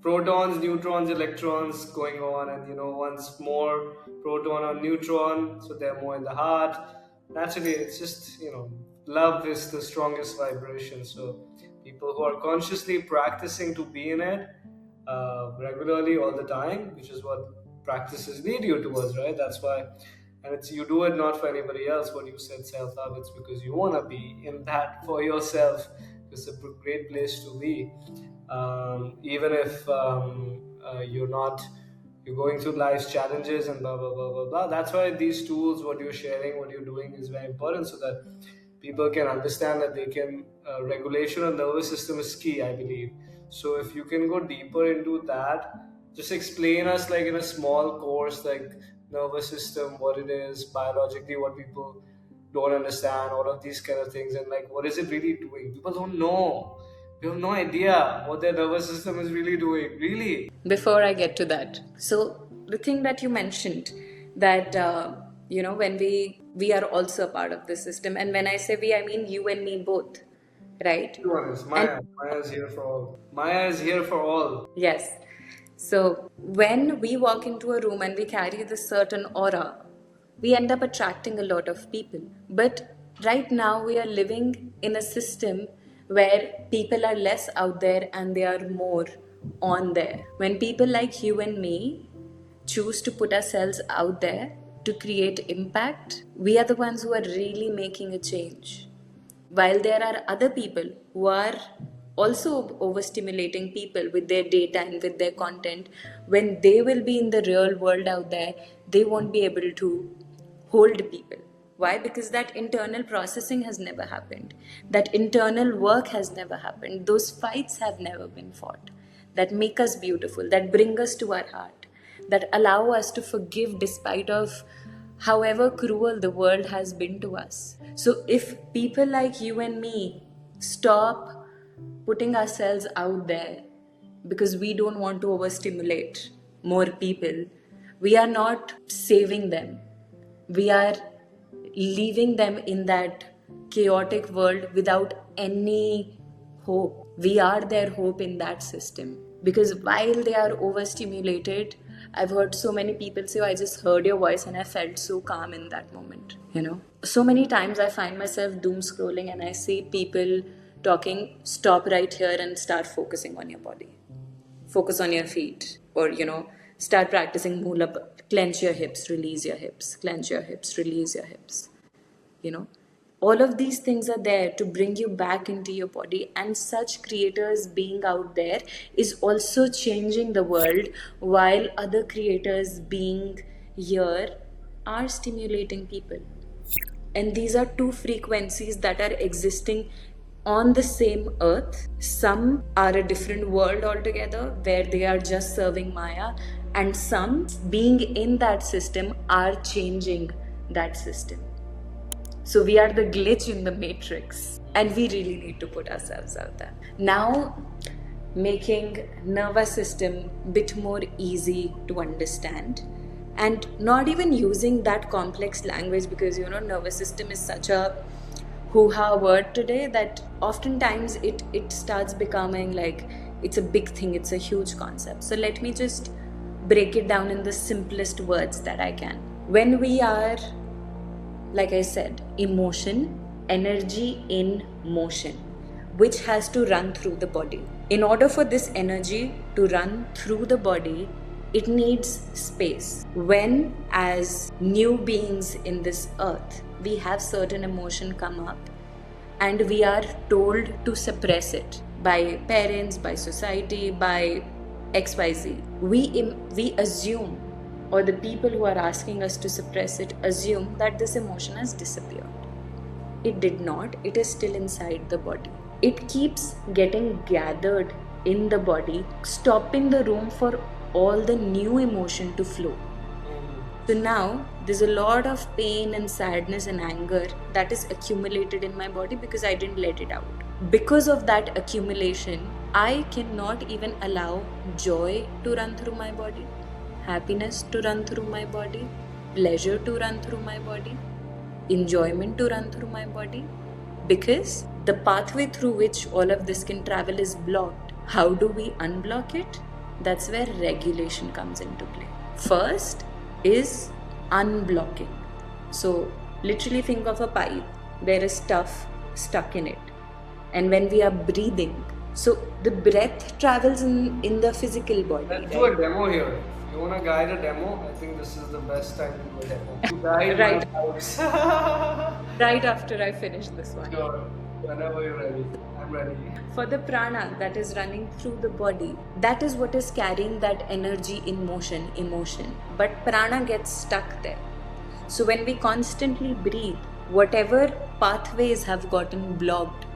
B: protons, neutrons, electrons going on, and once more proton or neutron, so they're more in the heart. Naturally, it's just love is the strongest vibration. So people who are consciously practicing to be in it regularly all the time, which is what practices lead you towards, right? That's why, and it's you do it not for anybody else. What you said, self love, it's because you want to be in that for yourself. It's a great place to be, even if you're going through life's challenges and blah blah blah blah blah. That's why these tools, what you're sharing, what you're doing, is very important, so that people can understand that they can regulation of nervous system is key, I believe. So if you can go deeper into that, just explain us like in a small course, like nervous system, what it is biologically, what people don't understand, all of these kind of things, and like what is it really doing. People don't know. We have no idea what their nervous system is really doing. Really.
A: Before I get to that, so the thing that you mentioned, that when we are also a part of this system, and when I say we, I mean you and me both, right?
B: To be honest, Maya is here for all. Maya is here for all.
A: Yes. So when we walk into a room and we carry this certain aura, we end up attracting a lot of people. But right now we are living in a system where people are less out there and they are more on there. When people like you and me choose to put ourselves out there to create impact, we are the ones who are really making a change. While there are other people who are also overstimulating people with their data and with their content, when they will be in the real world out there, they won't be able to hold people. Why? Because that internal processing has never happened. That internal work has never happened. Those fights have never been fought. That make us beautiful, that bring us to our heart, that allow us to forgive despite of however cruel the world has been to us. So if people like you and me stop putting ourselves out there because we don't want to overstimulate more people, we are not saving them. We are leaving them in that chaotic world without any hope. We are their hope in that system. Because while they are overstimulated, I've heard so many people say, oh, I just heard your voice and I felt so calm in that moment. So many times I find myself doom scrolling and I see people talking, stop right here and start focusing on your body. Focus on your feet. Or, start practicing Mula, clench your hips, release your hips, clench your hips, release your hips. All of these things are there to bring you back into your body, and such creators being out there is also changing the world, while other creators being here are stimulating people. And these are two frequencies that are existing on the same earth. Some are a different world altogether where they are just serving Maya, and some being in that system are changing that system. So we are the glitch in the matrix, and we really need to put ourselves out there. Now, making nervous system bit more easy to understand, and not even using that complex language, because nervous system is such a hoo-ha word today that oftentimes it starts becoming like it's a big thing, it's a huge concept. So let me just break it down in the simplest words that I can. When we are, like I said, emotion, energy in motion, which has to run through the body. In order for this energy to run through the body, it needs space. When, as new beings in this earth, we have certain emotion come up and we are told to suppress it by parents, by society, by XYZ, we assume, or the people who are asking us to suppress it assume that this emotion has disappeared. It did not, it is still inside the body. It keeps getting gathered in the body, stopping the room for all the new emotion to flow. So now there's a lot of pain and sadness and anger that is accumulated in my body because I didn't let it out. Because of that accumulation, I cannot even allow joy to run through my body, happiness to run through my body, pleasure to run through my body, enjoyment to run through my body, because the pathway through which all of this can travel is blocked. How do we unblock it? That's where regulation comes into play. First is unblocking. So literally think of a pipe. There is stuff stuck in it. And when we are breathing, so the breath travels in the physical body.
B: Let's do a demo here. You want to guide a demo? I think this is the best time to do a demo. To guide
A: Right.
B: my house.
A: Right after I finish this one.
B: Sure. Whenever you're ready. I'm ready.
A: For the prana that is running through the body, that is what is carrying that energy in motion, emotion. But prana gets stuck there. So when we constantly breathe, whatever pathways have gotten blocked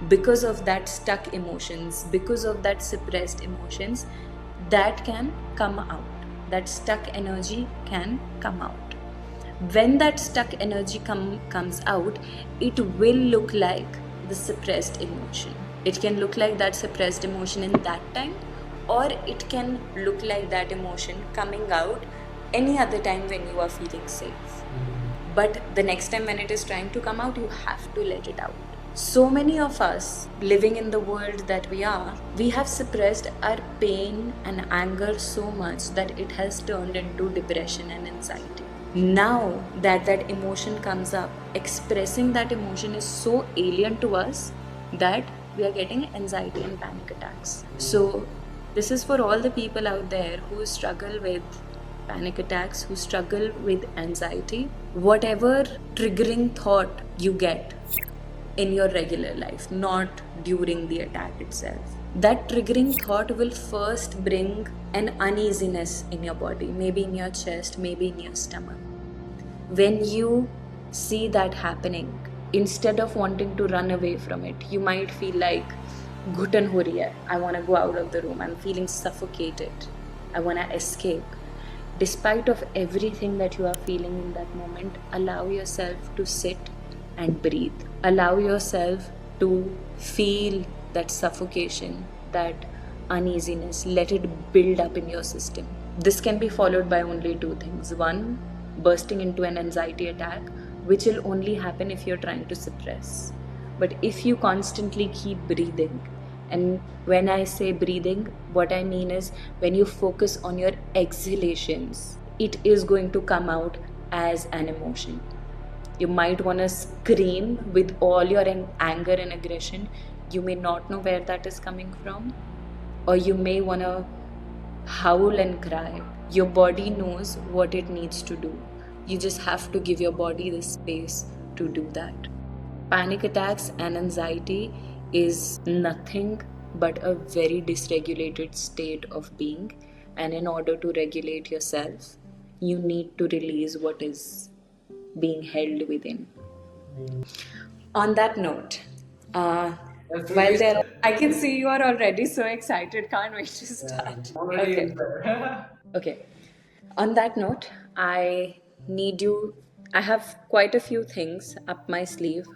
A: because of that stuck emotions, because of that suppressed emotions, that can come out. That stuck energy can come out. When that stuck energy comes out, it will look like the suppressed emotion. It can look like that suppressed emotion in that time, or it can look like that emotion coming out any other time when you are feeling safe. But the next time when it is trying to come out, you have to let it out. So many of us living in the world that we have suppressed our pain and anger so much that it has turned into depression and anxiety. Now that that emotion comes up, expressing that emotion is so alien to us that we are getting anxiety and panic attacks. So this is for all the people out there who struggle with panic attacks, who struggle with anxiety. Whatever triggering thought you get in your regular life, not during the attack itself, that triggering thought will first bring an uneasiness in your body, maybe in your chest, maybe in your stomach. When you see that happening, instead of wanting to run away from it, you might feel like, घुटन हो रही है, I want to go out of the room, I'm feeling suffocated, I want to escape. Despite of everything that you are feeling in that moment, allow yourself to sit and breathe. Allow yourself to feel that suffocation, that uneasiness. Let it build up in your system. This can be followed by only two things. One, bursting into an anxiety attack, which will only happen if you're trying to suppress. But if you constantly keep breathing, and when I say breathing, what I mean is when you focus on your exhalations, it is going to come out as an emotion. You might want to scream with all your anger and aggression. You may not know where that is coming from, or you may want to howl and cry. Your body knows what it needs to do. You just have to give your body the space to do that. Panic attacks and anxiety is nothing but a very dysregulated state of being, and in order to regulate yourself, you need to release what is being held within. On that note, while there, I can see you are already so excited. Can't wait to start. Okay. Okay. On that note, I need you I have quite a few things up my sleeve.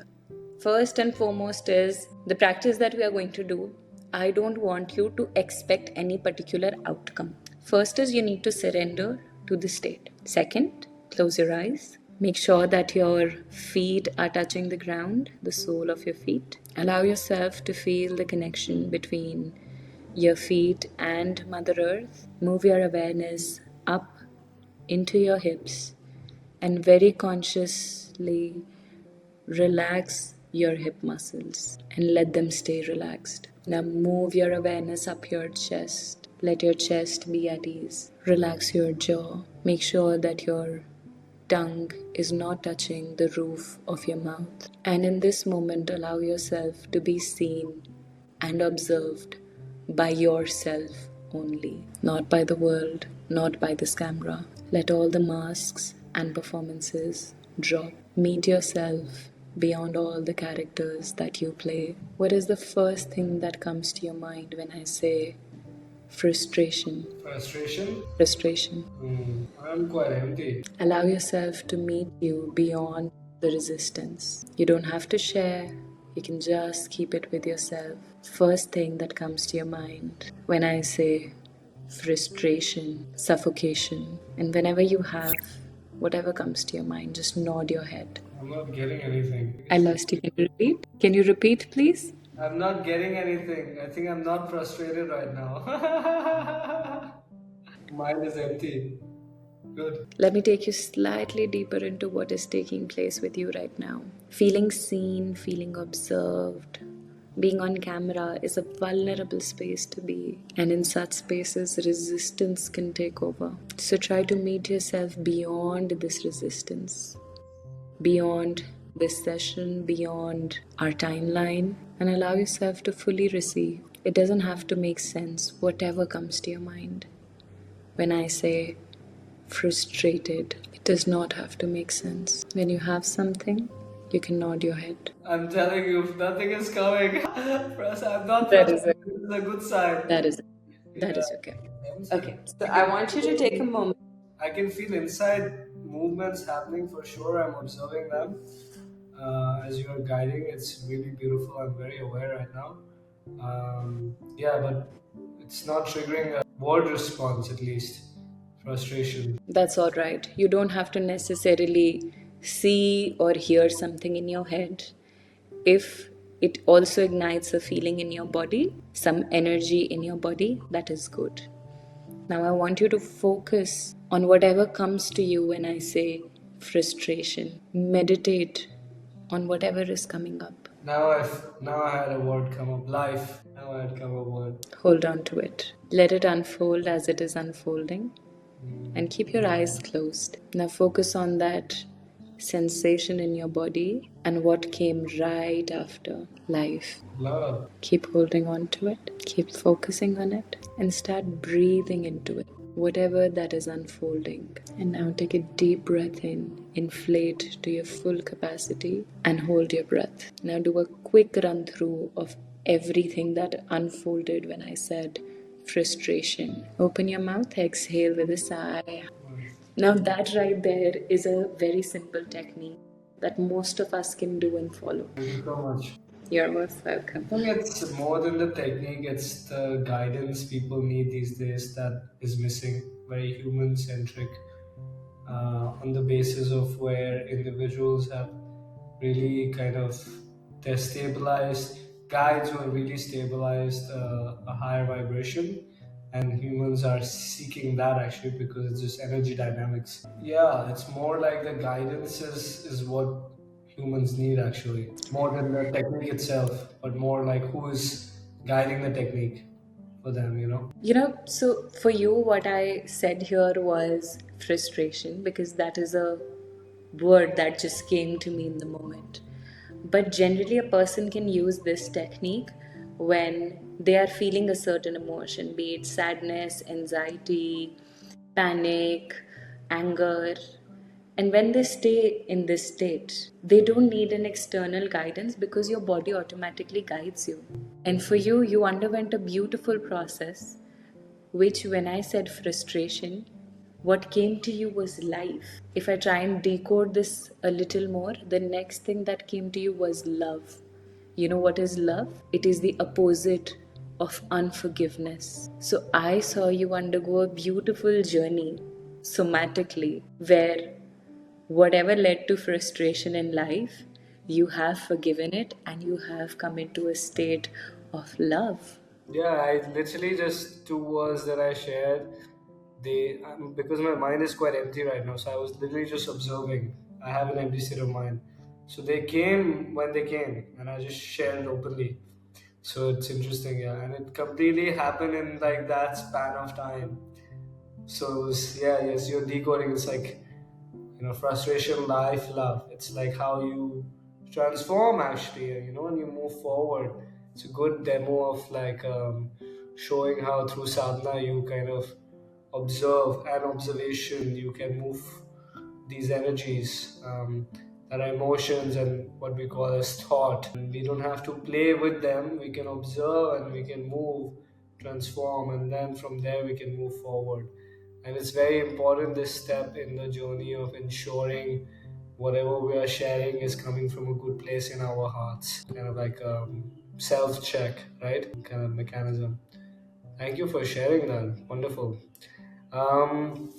A: First and foremost is the practice that we are going to do. I don't want you to expect any particular outcome. First is you need to surrender to the state. Second, close your eyes. Make sure that your feet are touching the ground, the sole of your feet. Allow yourself to feel the connection between your feet and Mother Earth. Move your awareness up into your hips and very consciously relax your hip muscles and let them stay relaxed. Now move your awareness up your chest. Let your chest be at ease. Relax your jaw. Make sure that your tongue is not touching the roof of your mouth. And in this moment, allow yourself to be seen and observed by yourself only, not by the world, not by this camera. Let all the masks and performances drop. Meet yourself beyond all the characters that you play. What is the first thing that comes to your mind when I say frustration?
B: Frustration?
A: Frustration.
B: I'm quite empty.
A: Allow yourself to meet you beyond the resistance. You don't have to share, you can just keep it with yourself. First thing that comes to your mind when I say frustration, suffocation, and whenever you have whatever comes to your mind, just nod your head.
B: I'm not getting anything.
A: I lost you. Can you repeat? Can you repeat, please?
B: I'm not getting anything. I think I'm not frustrated right now. Mind is empty. Good.
A: Let me take you slightly deeper into what is taking place with you right now. Feeling seen, feeling observed. Being on camera is a vulnerable space to be, and in such spaces, resistance can take over. So try to meet yourself beyond this resistance, beyond this session, beyond our timeline, and allow yourself to fully receive. It doesn't have to make sense, whatever comes to your mind. When I say frustrated, it does not have to make sense. When you have something, you can nod your head.
B: I'm telling you, nothing is coming. I'm not
A: That is
B: frustrated. This is a good sign.
A: That is okay. Okay, so I want you to take a moment.
B: I can feel inside movements happening for sure. I'm observing them as you are guiding. It's really beautiful. I'm very aware right now. Yeah, but it's not triggering a word response, at least. Frustration.
A: That's all right. You don't have to necessarily see or hear something in your head. If it also ignites a feeling in your body, some energy in your body, that is good. Now I want you to focus on whatever comes to you when I say frustration. Meditate on whatever is coming up.
B: Now I had a word come up. Life. Now I had come a word.
A: Hold on to it. Let it unfold as it is unfolding. And keep your eyes closed. Now focus on that sensation in your body and what came right after. Life.
B: Love.
A: Keep holding on to it. Keep focusing on it. And start breathing into it. Whatever that is unfolding. And now take a deep breath in. Inflate to your full capacity. And hold your breath. Now do a quick run through of everything that unfolded when I said frustration. Open your mouth, exhale with a sigh. Now that right there is a very simple technique that most of us can do and follow.
B: Thank you so much.
A: You're most welcome.
B: I think it's more than the technique, it's the guidance people need these days that is missing. Very human centric, on the basis of where individuals have really kind of destabilized, guides who have really stabilized a higher vibration, and humans are seeking that actually because it's just energy dynamics. Yeah, it's more like the guidance is what humans need actually, more than the technique itself, but more like who is guiding the technique for them, you know?
A: So for you, what I said here was frustration because that is a word that just came to me in the moment. But generally, a person can use this technique when they are feeling a certain emotion, be it sadness, anxiety, panic, anger. And when they stay in this state, they don't need an external guidance because your body automatically guides you. And for you, you underwent a beautiful process, which when I said frustration, What came to you was life. If I try and decode this a little more, the next thing that came to you was love. You know what is love? It is the opposite of unforgiveness. So I saw you undergo a beautiful journey somatically where whatever led to frustration in life, you have forgiven it and you have come into a state of love.
B: Yeah, I literally just two words that I shared. They because my mind is quite empty right now, so I was literally just observing. I have an empty state of mind. So they came when they came, and I just shared openly. So it's interesting, yeah, and it completely happened in like that span of time. So it was, yeah, yes, you're decoding. It's like, frustration, life, love. It's like how you transform actually, and you move forward. It's a good demo of like showing how through sadhana you kind of observe and observation you can move these energies that are emotions and what we call as thought. And we don't have to play with them. We can observe and we can move, transform, and then from there we can move forward. And it's very important this step in the journey of ensuring whatever we are sharing is coming from a good place in our hearts, kind of like self check, right? Kind of mechanism. Thank you for sharing that. Wonderful. Um,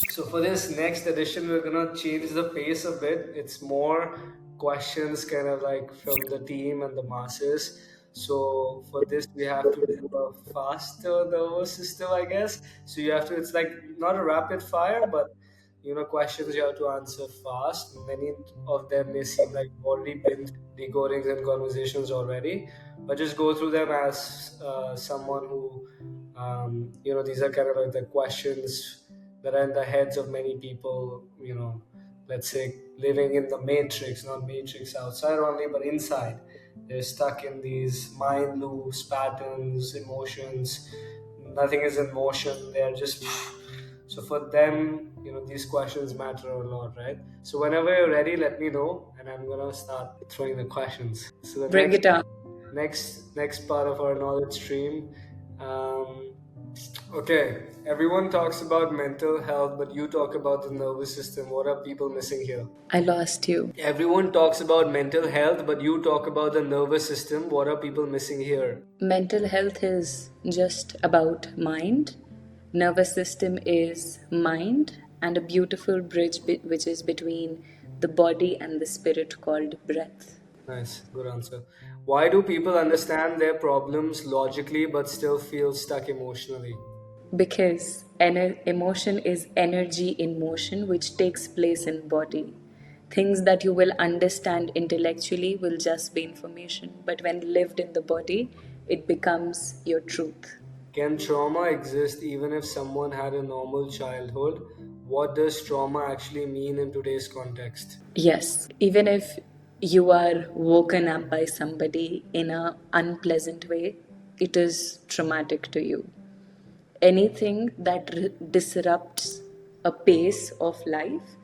B: so for this next edition, we're gonna change the pace a bit. It's more questions, kind of like from the team and the masses. So for this, we have to do a faster nervous system, I guess. So you have to. It's like not a rapid fire, but questions you have to answer fast. Many of them may seem like you've already been decodings and conversations already, but just go through them as someone who, these are kind of like the questions that are in the heads of many people, let's say living in the matrix, not matrix outside only, but inside. They're stuck in these mind loops, patterns, emotions. Nothing is in motion. They're just. So for them, these questions matter a lot, right? So whenever you're ready, let me know, and I'm gonna start throwing the questions. So the
A: Bring
B: next
A: it on.
B: next part of our knowledge stream. Um, okay, everyone talks about mental health, but you talk about the nervous system. What are people missing here?
A: I lost you.
B: Everyone talks about mental health, but you talk about the nervous system. What are people missing here?
A: Mental health is just about mind. Nervous system is mind and a beautiful bridge which is between the body and the spirit called breath.
B: Nice, good answer. Why do people understand their problems logically but still feel stuck emotionally?
A: Because emotion is energy in motion which takes place in body. Things that you will understand intellectually will just be information, but when lived in the body, it becomes your truth.
B: Can trauma exist even if someone had a normal childhood? What does trauma actually mean in today's context?
A: Yes, even if you are woken up by somebody in an unpleasant way, it is traumatic to you. Anything that disrupts a pace of life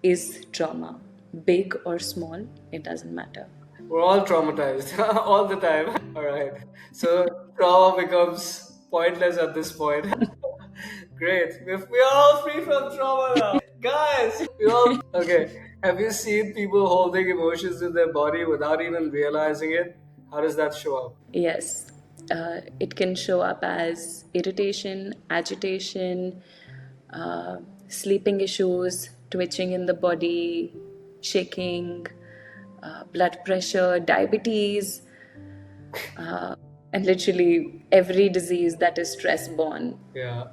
A: is trauma. Big or small, it doesn't matter.
B: We're all traumatized all the time. All right. So trauma becomes pointless at this point. Great. We are all free from trauma now. Guys, we all. Okay. Have you seen people holding emotions in their body without even realizing it? How does that show up?
A: Yes, it can show up as irritation, agitation, sleeping issues, twitching in the body, shaking, blood pressure, diabetes, and literally every disease that is stress borne.
B: Yeah.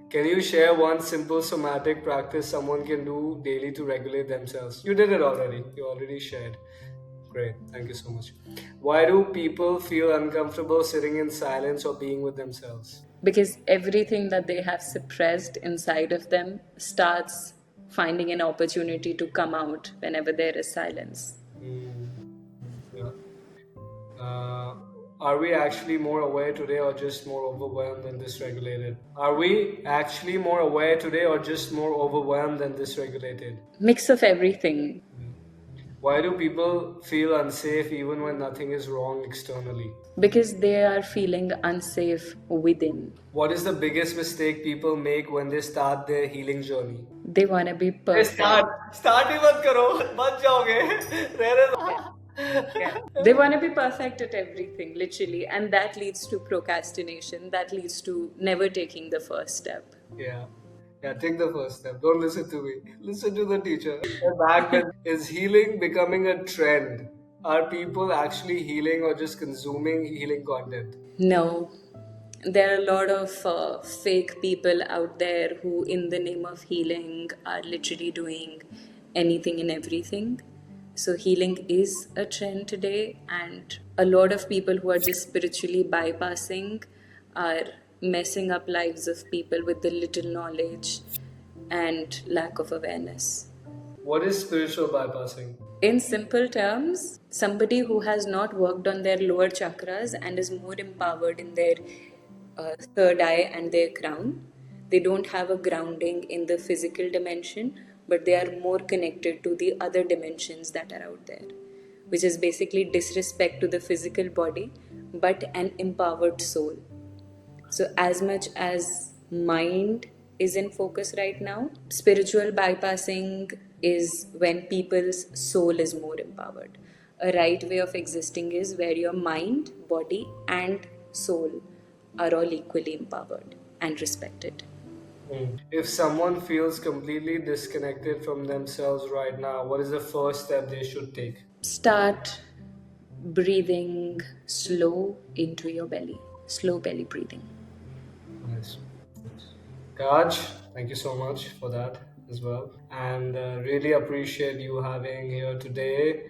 B: Can you share one simple somatic practice someone can do daily to regulate themselves? You did it already. You already shared. Great. Thank you so much. Why do people feel uncomfortable sitting in silence or being with themselves?
A: Because everything that they have suppressed inside of them starts finding an opportunity to come out whenever there is silence.
B: Yeah. Are we actually more aware today or just more overwhelmed and dysregulated? Are we actually more aware today or just more overwhelmed and dysregulated?
A: Mix of everything.
B: Why do people feel unsafe even when nothing is wrong externally?
A: Because they are feeling unsafe within.
B: What is the biggest mistake people make when they start their healing journey?
A: They want to be
B: Hey,
A: perfect.
B: start ही मत करो, बच जाओगे, रहने
A: Yeah.
B: दो.
A: Yeah. They want to be perfect at everything, literally. And that leads to procrastination. That leads to never taking the first step.
B: Yeah. Yeah, take the first step. Don't listen to me. Listen to the teacher. And back then, is healing becoming a trend? Are people actually healing or just consuming healing content?
A: No. There are a lot of fake people out there who, in the name of healing, are literally doing anything and everything. So, healing is a trend today, and a lot of people who are just spiritually bypassing are messing up lives of people with the little knowledge and lack of awareness.
B: What is spiritual bypassing?
A: In simple terms, somebody who has not worked on their lower chakras and is more empowered in their third eye and their crown, they don't have a grounding in the physical dimension, but they are more connected to the other dimensions that are out there, which is basically disrespect to the physical body, but an empowered soul. So, as much as mind is in focus right now, spiritual bypassing is when people's soul is more empowered. A right way of existing is where your mind, body, and soul are all equally empowered and respected.
B: If someone feels completely disconnected from themselves right now, what is the first step they should take?
A: Start breathing slow into your belly, slow belly breathing.
B: Nice. Kaj, thank you so much for that as well. And really appreciate you having here today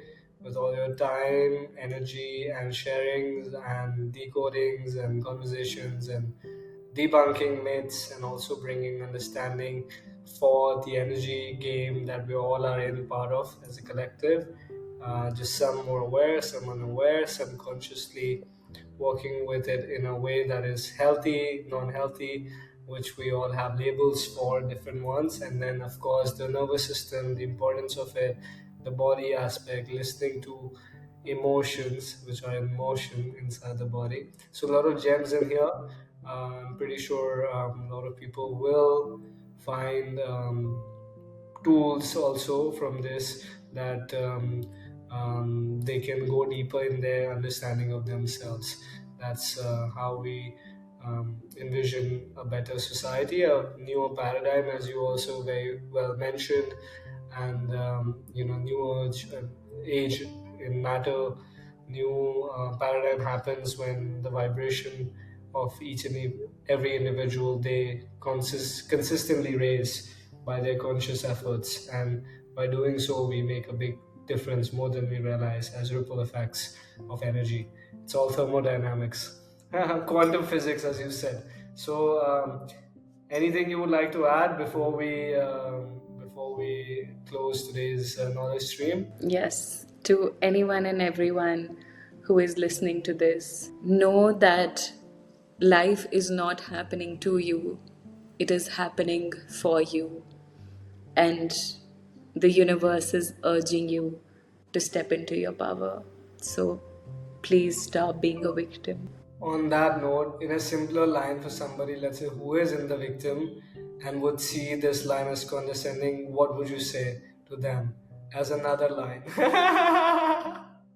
B: with all your time, energy, and sharings and decodings and conversations and debunking myths and also bringing understanding for the energy game that we all are in part of as a collective. Just some more aware, some unaware, some consciously working with it in a way that is healthy, non-healthy, which we all have labels for different ones. And then of course the nervous system, the importance of it, the body aspect, listening to emotions which are in motion inside the body. So a lot of gems in here. I'm pretty sure a lot of people will find tools also from this that they can go deeper in their understanding of themselves. That's how we envision a better society, a newer paradigm, as you also very well mentioned, and new age in matter. New paradigm happens when the vibration of each and every individual they consistently raise by their conscious efforts, and by doing so we make a big difference more than we realize as ripple effects of energy. It's all thermodynamics, quantum physics, as you said. So, anything you would like to add before we close today's knowledge stream?
A: Yes, to anyone and everyone who is listening to this, know that life is not happening to you, it is happening for you. And the universe is urging you to step into your power. So please stop being a victim.
B: On that note, in a simpler line for somebody, let's say, who is in the victim and would see this line as condescending, what would you say to them as another line?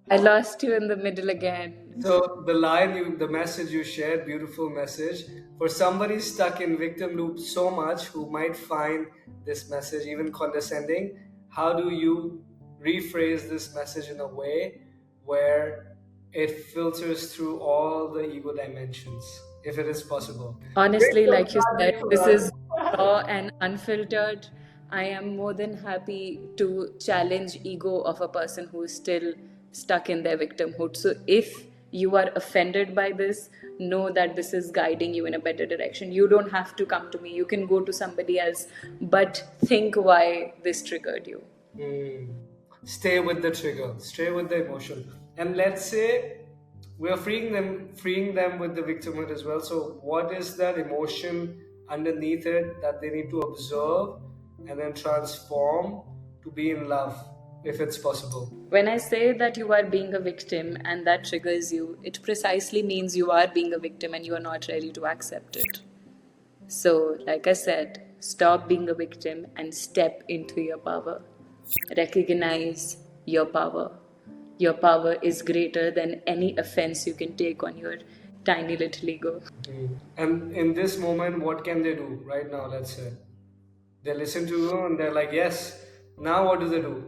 A: I lost you in the middle again.
B: So the message you shared, beautiful message. For somebody stuck in victim loop so much who might find this message even condescending, how do you rephrase this message in a way where it filters through all the ego dimensions, if it is possible?
A: Honestly, like you said, this is raw and unfiltered. I am more than happy to challenge ego of a person who is still stuck in their victimhood. So if you are offended by this, know that this is guiding you in a better direction. You don't have to come to me. You can go to somebody else, but think why this triggered you.
B: Stay with the trigger, stay with the emotion. And let's say we are freeing them with the victimhood as well. So what is that emotion underneath it that they need to observe and then transform to be in love if it's possible?
A: When I say that you are being a victim and that triggers you, it precisely means you are being a victim and you are not ready to accept it. So, like I said, stop being a victim and step into your power. Recognize your power. Your power is greater than any offense you can take on your tiny little ego.
B: And in this moment, what can they do right now? Let's say they listen to you and they're like, yes. Now, what do they do?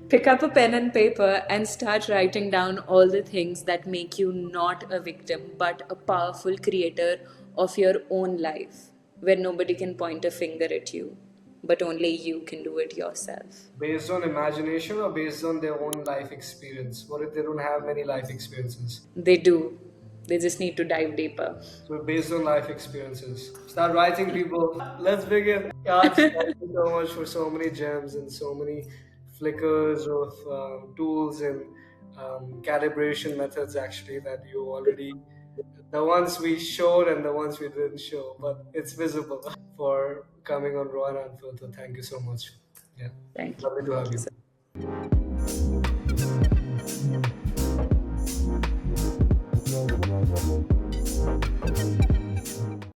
A: Pick up a pen and paper and start writing down all the things that make you not a victim but a powerful creator of your own life, where nobody can point a finger at you, but only you can do it yourself.
B: Based on imagination or based on their own life experience? What if they don't have many life experiences?
A: They do. They just need to dive deeper.
B: So, based on life experiences, start writing, people. Let's begin. Raj, thank you so much for so many gems and so many flickers of tools and calibration methods, actually, that you already, the ones we showed and the ones we didn't show, but it's visible for coming on Raw and Unfiltered. Thank you so much. Yeah,
A: Thank you.
B: lovely to have
A: Thank you
B: you.
A: so